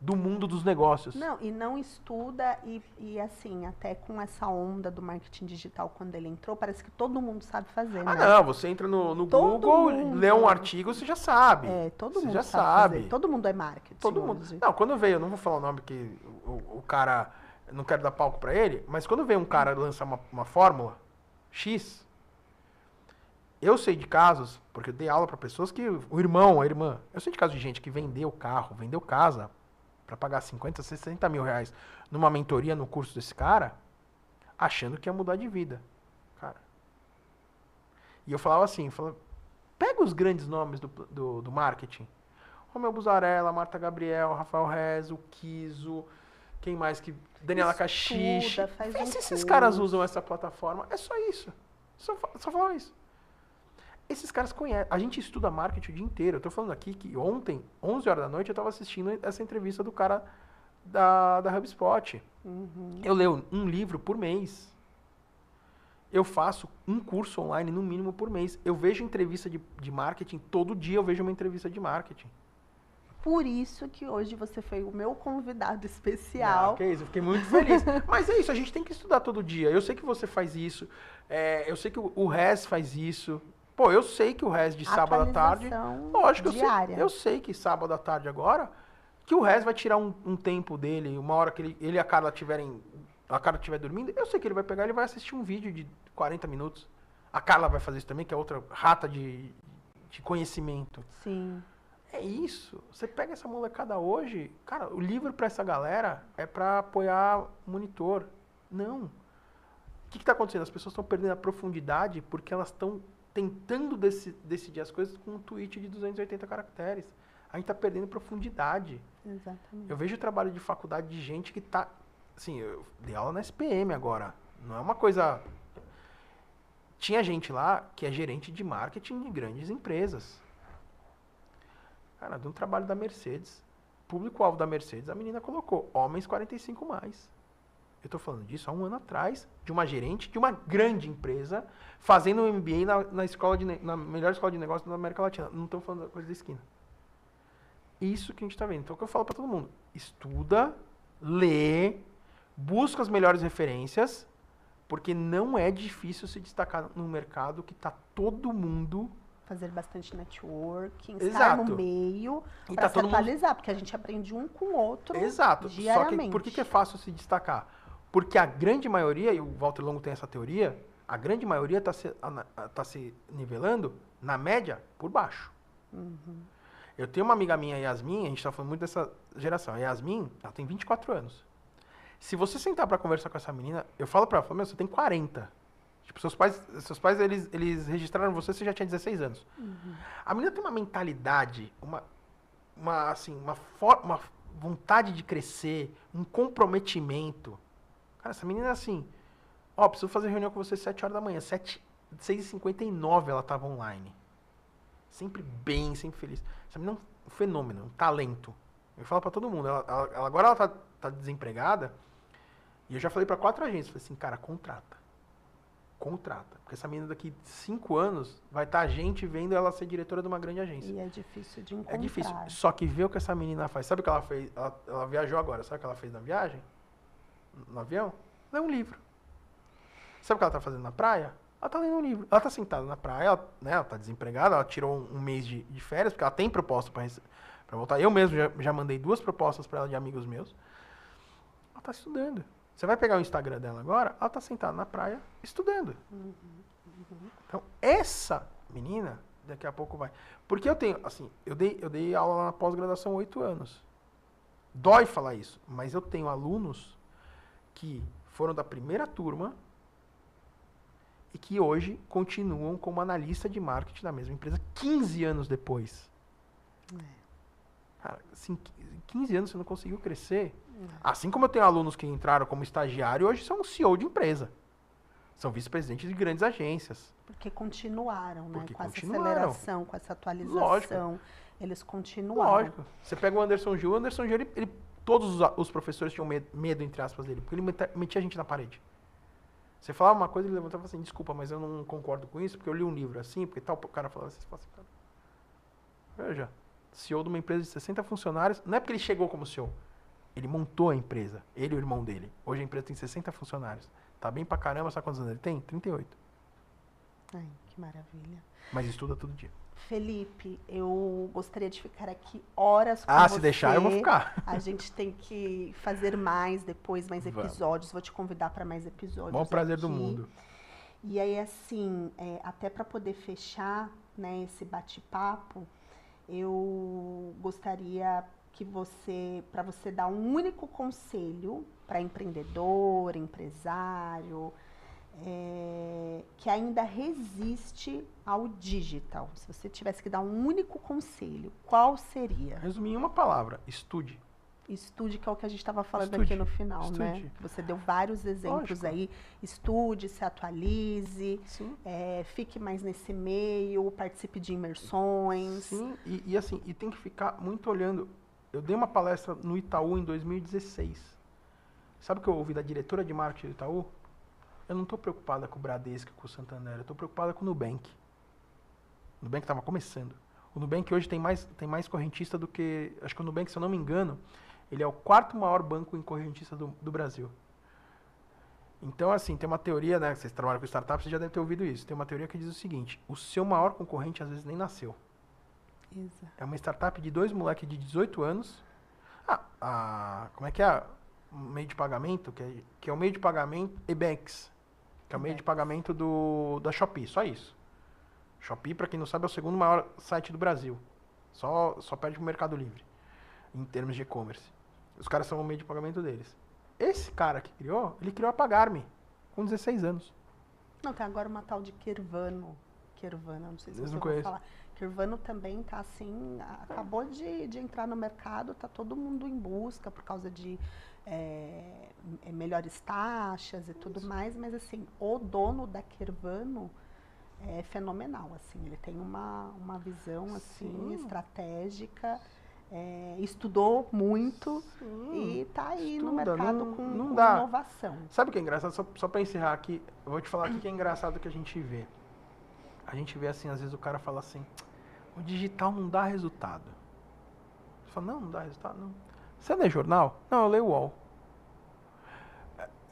Speaker 2: do mundo dos negócios.
Speaker 1: Não, e não estuda, e assim, até com essa onda do marketing digital, quando ele entrou, parece que todo mundo sabe fazer,
Speaker 2: Ah,
Speaker 1: né?
Speaker 2: não, você entra no
Speaker 1: Todo
Speaker 2: Google,
Speaker 1: mundo.
Speaker 2: lê um artigo, você já sabe.
Speaker 1: Todo
Speaker 2: você
Speaker 1: mundo
Speaker 2: já
Speaker 1: sabe fazer. Todo mundo é marketing.
Speaker 2: Todo mundo.
Speaker 1: hoje.
Speaker 2: Não, quando veio, eu não vou falar o nome que o cara, eu não quero dar palco pra ele, mas quando veio um cara lançar uma fórmula X, eu sei de casos, porque eu dei aula pra pessoas que, o irmão, a irmã, eu sei de casos de gente que vendeu carro, vendeu casa, pra pagar 50, 60 mil reais numa mentoria no curso desse cara, achando que ia mudar de vida. Cara. E eu falava assim, pega os grandes nomes do marketing. Romeu Buzarella, Marta Gabriel, Rafael Rez, o Kiso, quem mais que... Daniela Cachiche.
Speaker 1: Faz
Speaker 2: Se esses caras usam essa plataforma, é só isso. Só falar isso. Esses caras conhecem. A gente estuda marketing o dia inteiro. Eu tô falando aqui que ontem, 11 horas da noite, eu tava assistindo essa entrevista do cara da HubSpot. Eu leio um livro por mês. Eu faço um curso online, no mínimo, por mês. Eu vejo entrevista de marketing, todo dia eu vejo uma entrevista de marketing.
Speaker 1: Por isso que hoje você foi o meu convidado especial.
Speaker 2: Que isso, eu fiquei muito feliz. Mas é isso, a gente tem que estudar todo dia. Eu sei que você faz isso, eu sei que o Rez faz isso. Pô, eu sei que o Rez de sábado à tarde... Lógico, eu sei que sábado à tarde agora, que o Rez vai tirar um tempo dele, uma hora que ele e a Carla estiver dormindo, eu sei que ele vai pegar e ele vai assistir um vídeo de 40 minutos. A Carla vai fazer isso também, que é outra rata de conhecimento.
Speaker 1: Sim.
Speaker 2: É isso. Você pega essa molecada hoje, cara, o livro pra essa galera é pra apoiar o monitor. Não. O que tá acontecendo? As pessoas estão perdendo a profundidade porque elas estão tentando decidir as coisas com um tweet de 280 caracteres. A gente tá perdendo profundidade.
Speaker 1: Exatamente.
Speaker 2: Eu vejo o trabalho de faculdade de gente que tá... Assim, eu dei aula na SPM agora. Não é uma coisa... Tinha gente lá que é gerente de marketing de grandes empresas. Cara, de um trabalho da Mercedes, público-alvo da Mercedes, a menina colocou homens 45 mais. Eu tô falando disso há um ano atrás, de uma gerente de uma grande empresa, fazendo um MBA na melhor escola de negócios da América Latina. Não tô falando da coisa da esquina. Isso que a gente tá vendo. Então, o que eu falo pra todo mundo? Estuda, lê, busca as melhores referências, porque não é difícil se destacar no mercado que tá todo mundo...
Speaker 1: Fazer bastante networking,
Speaker 2: Exato.
Speaker 1: Estar no meio,
Speaker 2: E
Speaker 1: para
Speaker 2: tá
Speaker 1: se
Speaker 2: todo
Speaker 1: atualizar, porque a gente aprende um com o outro
Speaker 2: Exato.
Speaker 1: diariamente.
Speaker 2: Só que por que é fácil se destacar? Porque a grande maioria, e o Walter Longo tem essa teoria, a grande maioria tá se nivelando, na média, por baixo. Eu tenho uma amiga minha, Yasmin, a gente tá falando muito dessa geração. A Yasmin, ela tem 24 anos. Se você sentar para conversar com essa menina, eu falo para ela, meu, você tem 40. Tipo, seus pais eles registraram você já tinha 16 anos. A menina tem uma mentalidade, uma vontade de crescer, um comprometimento. Cara, essa menina é assim, preciso fazer reunião com você às 7 horas da manhã. 6h59 ela tava online. Sempre bem, sempre feliz. Essa menina é um fenômeno, um talento. Eu falo pra todo mundo. Agora ela tá desempregada. E eu já falei pra 4 agências. Falei assim, cara, contrata. Porque essa menina daqui 5 anos vai estar a gente vendo ela ser diretora de uma grande agência.
Speaker 1: E é difícil de encontrar.
Speaker 2: É difícil. Só que ver o que essa menina faz. Sabe o que ela fez? Ela viajou agora. Sabe o que ela fez na viagem? No avião? Lê um livro. Sabe o que ela tá fazendo na praia? Ela tá lendo um livro. Ela tá sentada na praia, ela tá desempregada, ela tirou um mês de férias, porque ela tem proposta pra voltar. Eu mesmo já mandei 2 propostas pra ela de amigos meus. Ela tá estudando. Você vai pegar o Instagram dela agora, ela tá sentada na praia estudando. Então, essa menina, daqui a pouco vai. Porque eu tenho, assim, eu dei aula lá na pós-graduação 8 anos. Dói falar isso, mas eu tenho alunos que foram da primeira turma e que hoje continuam como analista de marketing da mesma empresa 15 anos depois. Cara, assim, 15 anos você não conseguiu crescer. Assim como eu tenho alunos que entraram como estagiário e hoje são CEO de empresa. São vice-presidentes de grandes agências.
Speaker 1: Porque continuaram, né?
Speaker 2: Porque
Speaker 1: com
Speaker 2: continuaram.
Speaker 1: Essa aceleração, com essa atualização.
Speaker 2: Lógico.
Speaker 1: Eles continuaram.
Speaker 2: Lógico. Você pega o Anderson Gil, todos os professores tinham medo, entre aspas, dele, porque ele metia a gente na parede. Você falava uma coisa, ele levantava e falava assim, desculpa, mas eu não concordo com isso, porque eu li um livro assim, porque tal, o cara falava assim, cara. Veja, CEO de uma empresa de 60 funcionários, não é porque ele chegou como CEO, ele montou a empresa, ele e o irmão dele. Hoje a empresa tem 60 funcionários. Tá bem pra caramba, sabe quantos anos ele tem? 38.
Speaker 1: Ai, que maravilha.
Speaker 2: Mas estuda todo dia.
Speaker 1: Felipe, eu gostaria de ficar aqui horas com você.
Speaker 2: Se deixar, eu vou ficar.
Speaker 1: A gente tem que fazer mais depois, mais episódios. Vou te convidar para mais episódios.
Speaker 2: Bom prazer
Speaker 1: aqui.
Speaker 2: do mundo.
Speaker 1: E aí, assim, até para poder fechar, né, esse bate-papo, eu gostaria que para você dar um único conselho para empreendedor, empresário, que ainda resiste ao digital. Se você tivesse que dar um único conselho, qual seria?
Speaker 2: Resumir em uma palavra, estude.
Speaker 1: Estude, que é o que a gente estava falando
Speaker 2: Estude.
Speaker 1: aqui no final, né?
Speaker 2: Estude.
Speaker 1: Você deu vários exemplos
Speaker 2: Lógico.
Speaker 1: aí. Estude, se atualize,
Speaker 2: Sim.
Speaker 1: fique mais nesse meio, participe de imersões.
Speaker 2: Sim, e assim, e tem que ficar muito olhando. Eu dei uma palestra no Itaú em 2016. Sabe o que eu ouvi da diretora de marketing do Itaú? Eu não estou preocupada com o Bradesco, com o Santander, eu estou preocupada com o Nubank. O Nubank estava começando. O Nubank hoje tem mais correntista do que... Acho que o Nubank, se eu não me engano, ele é o 4º maior banco em correntista do Brasil. Então, assim, tem uma teoria, né? Vocês trabalham com startups, vocês já devem ter ouvido isso. Tem uma teoria que diz o seguinte: o seu maior concorrente, às vezes, nem nasceu.
Speaker 1: Exato.
Speaker 2: É uma startup de 2 moleques de 18 anos. Como é que é? O meio de pagamento, que é o meio de pagamento EBEX, que é o meio de pagamento da Shopee, só isso. Shopee, para quem não sabe, é o 2º maior site do Brasil. Só perde pro Mercado Livre, em termos de e-commerce. Os caras são o meio de pagamento deles. Esse cara que criou, ele criou a Pagar.me, com 16 anos.
Speaker 1: Não, tem agora uma tal de Kirvano. Kirvano, não sei se
Speaker 2: Eu
Speaker 1: você
Speaker 2: não
Speaker 1: vai
Speaker 2: conheço.
Speaker 1: falar. Kirvano também tá assim, acabou de entrar no mercado, tá todo mundo em busca por causa de melhores taxas e tudo mais, mas assim, o dono da Kirvano é fenomenal, assim, ele tem uma visão assim,
Speaker 2: Sim.
Speaker 1: estratégica, estudou muito
Speaker 2: Sim,
Speaker 1: e tá aí no
Speaker 2: estuda,
Speaker 1: mercado
Speaker 2: não
Speaker 1: com
Speaker 2: dá.
Speaker 1: inovação.
Speaker 2: Sabe o que é engraçado? Só para encerrar aqui, eu vou te falar aqui que é engraçado que a gente vê. A gente vê assim, às vezes o cara fala assim, o digital não dá resultado. Você fala, não dá resultado, não. Você lê jornal? Não, eu leio o UOL.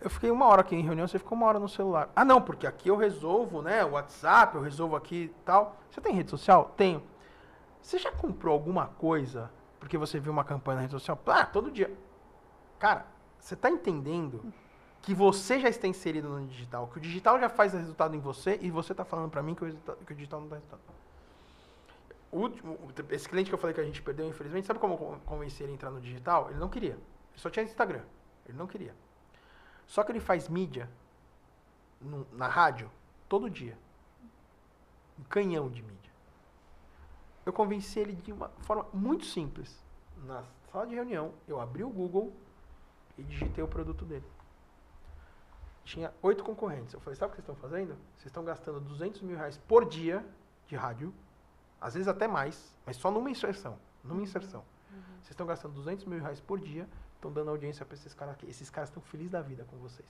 Speaker 2: Eu fiquei 1 hora aqui em reunião, você ficou 1 hora no celular. Ah, não, porque aqui eu resolvo, né, o WhatsApp, eu resolvo aqui e tal. Você tem rede social? Tenho. Você já comprou alguma coisa porque você viu uma campanha na rede social? Ah, todo dia. Cara, você tá entendendo que você já está inserido no digital, que o digital já faz resultado em você e você tá falando pra mim que o digital não dá resultado. Esse cliente que eu falei que a gente perdeu, infelizmente, sabe como eu convenci ele a entrar no digital? Ele não queria. Ele só tinha Instagram. Ele não queria. Só que ele faz mídia na rádio todo dia. Um canhão de mídia. Eu convenci ele de uma forma muito simples. Na sala de reunião, eu abri o Google e digitei o produto dele. Tinha 8 concorrentes. Eu falei, sabe o que vocês estão fazendo? Vocês estão gastando R$200 mil por dia de rádio. Às vezes até mais, mas só numa inserção. Vocês estão gastando R$200 mil por dia, estão dando audiência para esses caras aqui. Esses caras estão felizes da vida com vocês.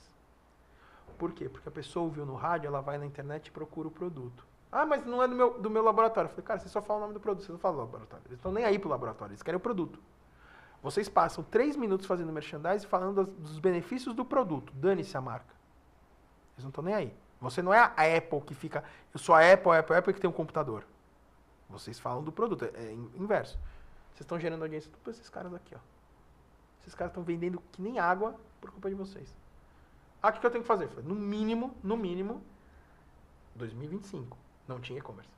Speaker 2: Por quê? Porque a pessoa ouviu no rádio, ela vai na internet e procura o produto. Ah, mas não é do meu laboratório. Eu falei, cara, você só fala o nome do produto, você não fala do laboratório. Eles estão nem aí pro laboratório, eles querem o produto. Vocês passam 3 minutos fazendo merchandising falando dos benefícios do produto. Dane-se a marca. Eles não estão nem aí. Você não é a Apple que fica... Eu sou a Apple que tem um computador. Vocês falam do produto, é inverso. Vocês estão gerando audiência para esses caras aqui, ó. Esses caras estão vendendo que nem água por culpa de vocês. Ah, o que eu tenho que fazer? Eu falei, no mínimo, 2025. Não tinha e-commerce.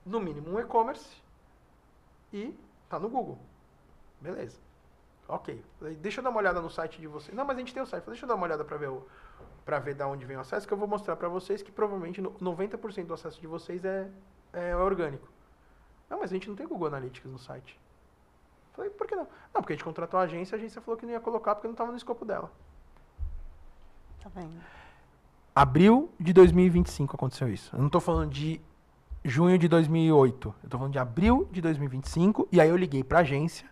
Speaker 2: No mínimo um e-commerce e tá no Google. Beleza. Ok. Deixa eu dar uma olhada no site de vocês. Não, mas a gente tem o site. Deixa eu dar uma olhada para ver da onde vem o acesso, que eu vou mostrar para vocês que provavelmente 90% do acesso de vocês é orgânico. Não, mas a gente não tem Google Analytics no site. Falei, por que não? Não, porque a gente contratou a agência falou que não ia colocar porque não estava no escopo dela.
Speaker 1: Tá vendo?
Speaker 2: Abril de 2025 aconteceu isso. Eu não estou falando de junho de 2008. Eu estou falando de abril de 2025. E aí eu liguei para a agência.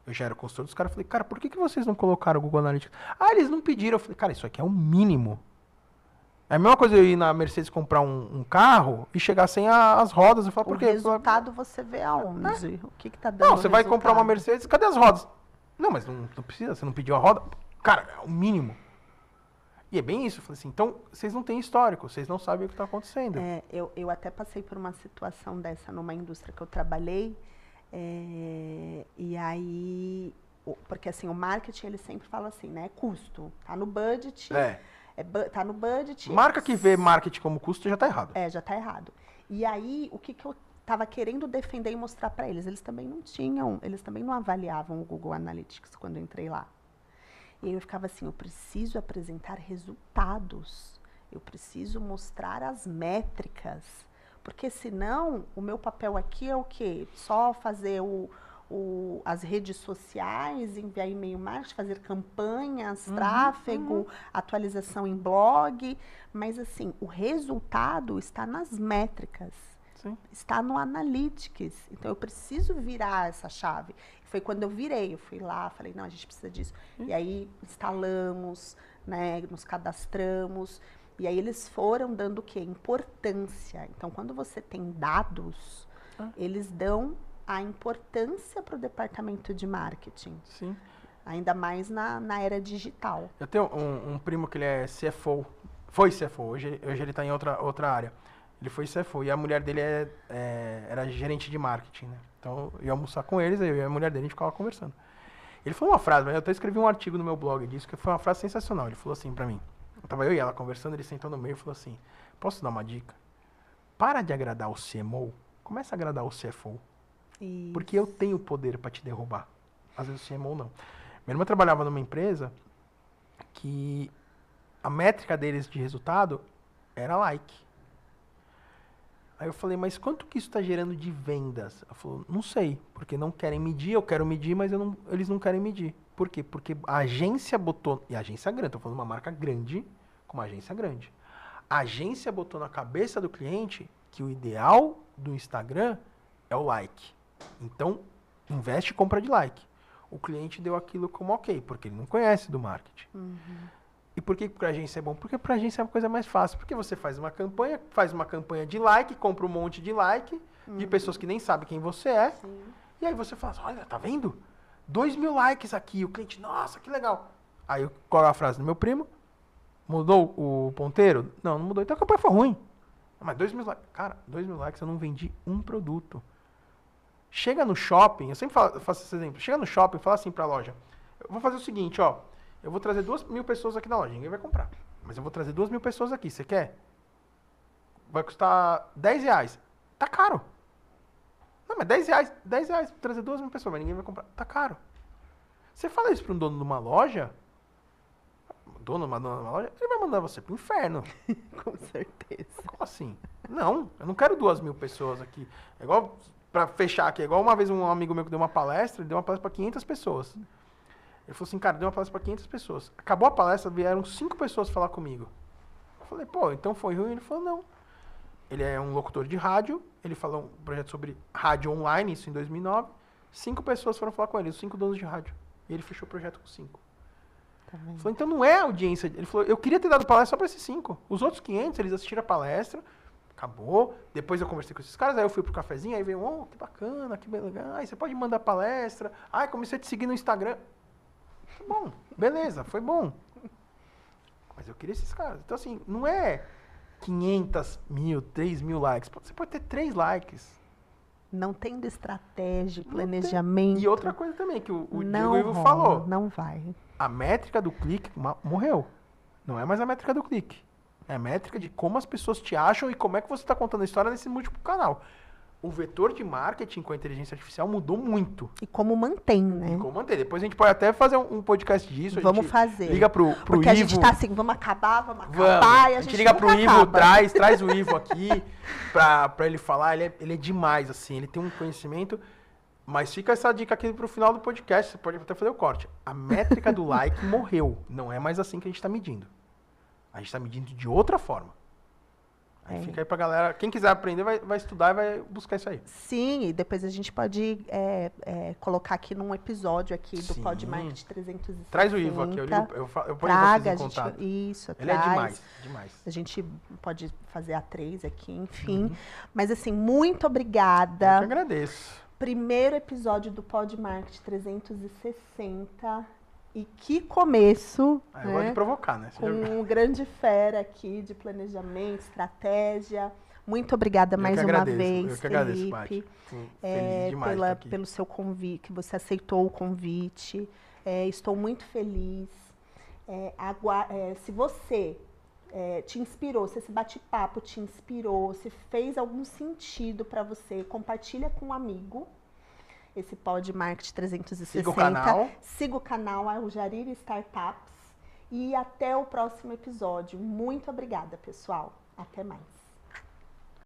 Speaker 2: Eu já era consultor dos caras. Falei, cara, por que vocês não colocaram o Google Analytics? Ah, eles não pediram. Eu falei, cara, isso aqui é o mínimo. É a mesma coisa eu ir na Mercedes comprar um carro e chegar sem as rodas. Eu falo, por quê?
Speaker 1: O resultado você vê aonde? O que tá dando
Speaker 2: Não, você vai
Speaker 1: resultado?
Speaker 2: comprar uma Mercedes, cadê as rodas? Não, mas não precisa, você não pediu a roda. Cara, é o mínimo. E é bem isso. Eu falei assim, então, vocês não têm histórico, vocês não sabem o que está acontecendo.
Speaker 1: Eu até passei por uma situação dessa numa indústria que eu trabalhei. E aí... Porque assim, o marketing, ele sempre fala assim, né? Custo. Tá no budget... tá no budget.
Speaker 2: Marca que vê marketing como custo já tá errado.
Speaker 1: Já tá errado. E aí, o que eu tava querendo defender e mostrar para eles? Eles também não avaliavam o Google Analytics quando eu entrei lá. E aí eu ficava assim, eu preciso apresentar resultados. Eu preciso mostrar as métricas. Porque senão, o meu papel aqui é o quê? Só fazer as redes sociais, enviar e-mail marketing, fazer campanhas, tráfego, atualização em blog. Mas, assim, o resultado está nas métricas.
Speaker 2: Sim.
Speaker 1: Está no Analytics. Então, eu preciso virar essa chave. Foi quando eu virei. Eu fui lá, falei, não, a gente precisa disso. E aí, instalamos, né, nos cadastramos. E aí, eles foram dando o quê? Importância. Então, quando você tem dados, eles dão a importância para o departamento de marketing.
Speaker 2: Sim.
Speaker 1: Ainda mais na era digital.
Speaker 2: Eu tenho um primo que ele é CFO. Foi CFO. Hoje ele está em outra área. Ele foi CFO e a mulher dele era gerente de marketing, né? Então, eu ia almoçar com eles, aí eu e a mulher dele, a gente ficava conversando. Ele falou uma frase, eu até escrevi um artigo no meu blog disso, que foi uma frase sensacional. Ele falou assim pra mim. Tava eu e ela conversando, ele sentou no meio e falou assim, posso dar uma dica? Para de agradar o CMO, começa a agradar o CFO.
Speaker 1: Isso.
Speaker 2: Porque eu tenho poder para te derrubar. Às vezes o CMO não. Minha irmã trabalhava numa empresa que a métrica deles de resultado era like. Aí eu falei, mas quanto que isso está gerando de vendas? Ela falou, não sei, porque não querem medir, eu quero medir, mas eles não querem medir. Por quê? Porque a agência botou, e a agência grande, estou falando de uma marca grande com uma agência grande. A agência botou na cabeça do cliente que o ideal do Instagram é o like. Então, investe e compra de like. O cliente deu aquilo como ok, porque ele não conhece do marketing. E por que para a agência é bom? Porque para a agência é uma coisa mais fácil. Porque você faz uma campanha de like, compra um monte de like de pessoas que nem sabem quem você é.
Speaker 1: Sim.
Speaker 2: E aí você fala, olha, tá vendo? 2.000 likes aqui. O cliente, nossa, que legal. Aí, qual é a frase do meu primo? Mudou o ponteiro? Não mudou. Então a campanha foi ruim. Mas 2.000 likes. Cara, 2.000 likes eu não vendi um produto. Chega no shopping, eu sempre faço esse exemplo. Chega no shopping e fala assim pra loja. Eu vou fazer o seguinte, ó. Eu vou trazer 2.000 pessoas aqui na loja. Ninguém vai comprar. Mas eu vou trazer 2.000 pessoas aqui. Você quer? Vai custar R$10. Tá caro. Não, mas R$10 pra trazer 2.000 pessoas, mas ninguém vai comprar. Tá caro. Você fala isso para um dono de uma loja, dona de uma loja, ele vai mandar você pro inferno.
Speaker 1: Com certeza.
Speaker 2: Como assim? Não, eu não quero 2.000 pessoas aqui. É igual, pra fechar aqui, é igual uma vez um amigo meu que deu uma palestra, ele deu uma palestra para 500 pessoas. Ele falou assim, cara, deu uma palestra para 500 pessoas. Acabou a palestra, vieram 5 pessoas falar comigo. Eu falei, pô, então foi ruim? Ele falou, não. Ele é um locutor de rádio, ele falou um projeto sobre rádio online, isso em 2009. 5 pessoas foram falar com ele, os 5 donos de rádio. E ele fechou o projeto com 5.
Speaker 1: Tá vendo?
Speaker 2: Ele falou, então não é audiência. Ele falou, eu queria ter dado palestra só para esses 5. Os outros 500, eles assistiram a palestra, acabou. Depois eu conversei com esses caras, aí eu fui pro cafezinho, aí veio, oh, que bacana, que legal. Aí você pode mandar palestra. Ai, comecei a te seguir no Instagram. Tá bom, beleza, foi bom. Mas eu queria esses caras. Então assim, não é 500.000, 3.000 likes. Você pode ter 3 likes.
Speaker 1: Não tendo estratégia, planejamento.
Speaker 2: E outra coisa também, que o
Speaker 1: não
Speaker 2: Diego Ivo
Speaker 1: rola,
Speaker 2: falou.
Speaker 1: Não vai.
Speaker 2: A métrica do clique morreu. Não é mais a métrica do clique. É a métrica de como as pessoas te acham e como é que você está contando a história nesse múltiplo canal. O vetor de marketing com a inteligência artificial mudou muito.
Speaker 1: E como mantém, né?
Speaker 2: E como manter. Depois a gente pode até fazer um podcast disso.
Speaker 1: Vamos fazer.
Speaker 2: Liga pro
Speaker 1: Porque
Speaker 2: Ivo.
Speaker 1: a gente tá assim, vamos acabar.
Speaker 2: E a gente liga pro Ivo,
Speaker 1: acaba.
Speaker 2: traz o Ivo aqui pra ele falar. Ele é demais, assim. Ele tem um conhecimento. Mas fica essa dica aqui pro final do podcast. Você pode até fazer o corte. A métrica do like morreu. Não é mais assim que a gente tá medindo. A gente tá medindo de outra forma. Aí fica aí pra galera. Quem quiser aprender vai estudar e vai buscar isso aí.
Speaker 1: Sim, e depois a gente pode colocar aqui num episódio aqui do
Speaker 2: Sim.
Speaker 1: Podmarket 360.
Speaker 2: Traz o Ivo aqui, eu ponho
Speaker 1: Traga,
Speaker 2: vocês em contato.
Speaker 1: Isso,
Speaker 2: Ele
Speaker 1: traz.
Speaker 2: é demais, demais.
Speaker 1: A gente pode fazer a 3 aqui, enfim. Mas assim, muito obrigada.
Speaker 2: Eu que agradeço.
Speaker 1: Primeiro episódio do Podmarket 360. E que começo,
Speaker 2: Eu gosto de provocar, né?
Speaker 1: com um grande fera aqui de planejamento, estratégia. Muito obrigada mais uma vez,
Speaker 2: eu que agradeço,
Speaker 1: Felipe,
Speaker 2: Paty. Feliz demais de estar aqui.
Speaker 1: pelo seu convite, que você aceitou o convite. Estou muito feliz. Se você te inspirou, se esse bate-papo te inspirou, se fez algum sentido para você, compartilha com um amigo. Esse Podmarket 360.
Speaker 2: Siga o canal.
Speaker 1: Siga o canal, é o Jariri Startups. E até o próximo episódio. Muito obrigada, pessoal. Até mais.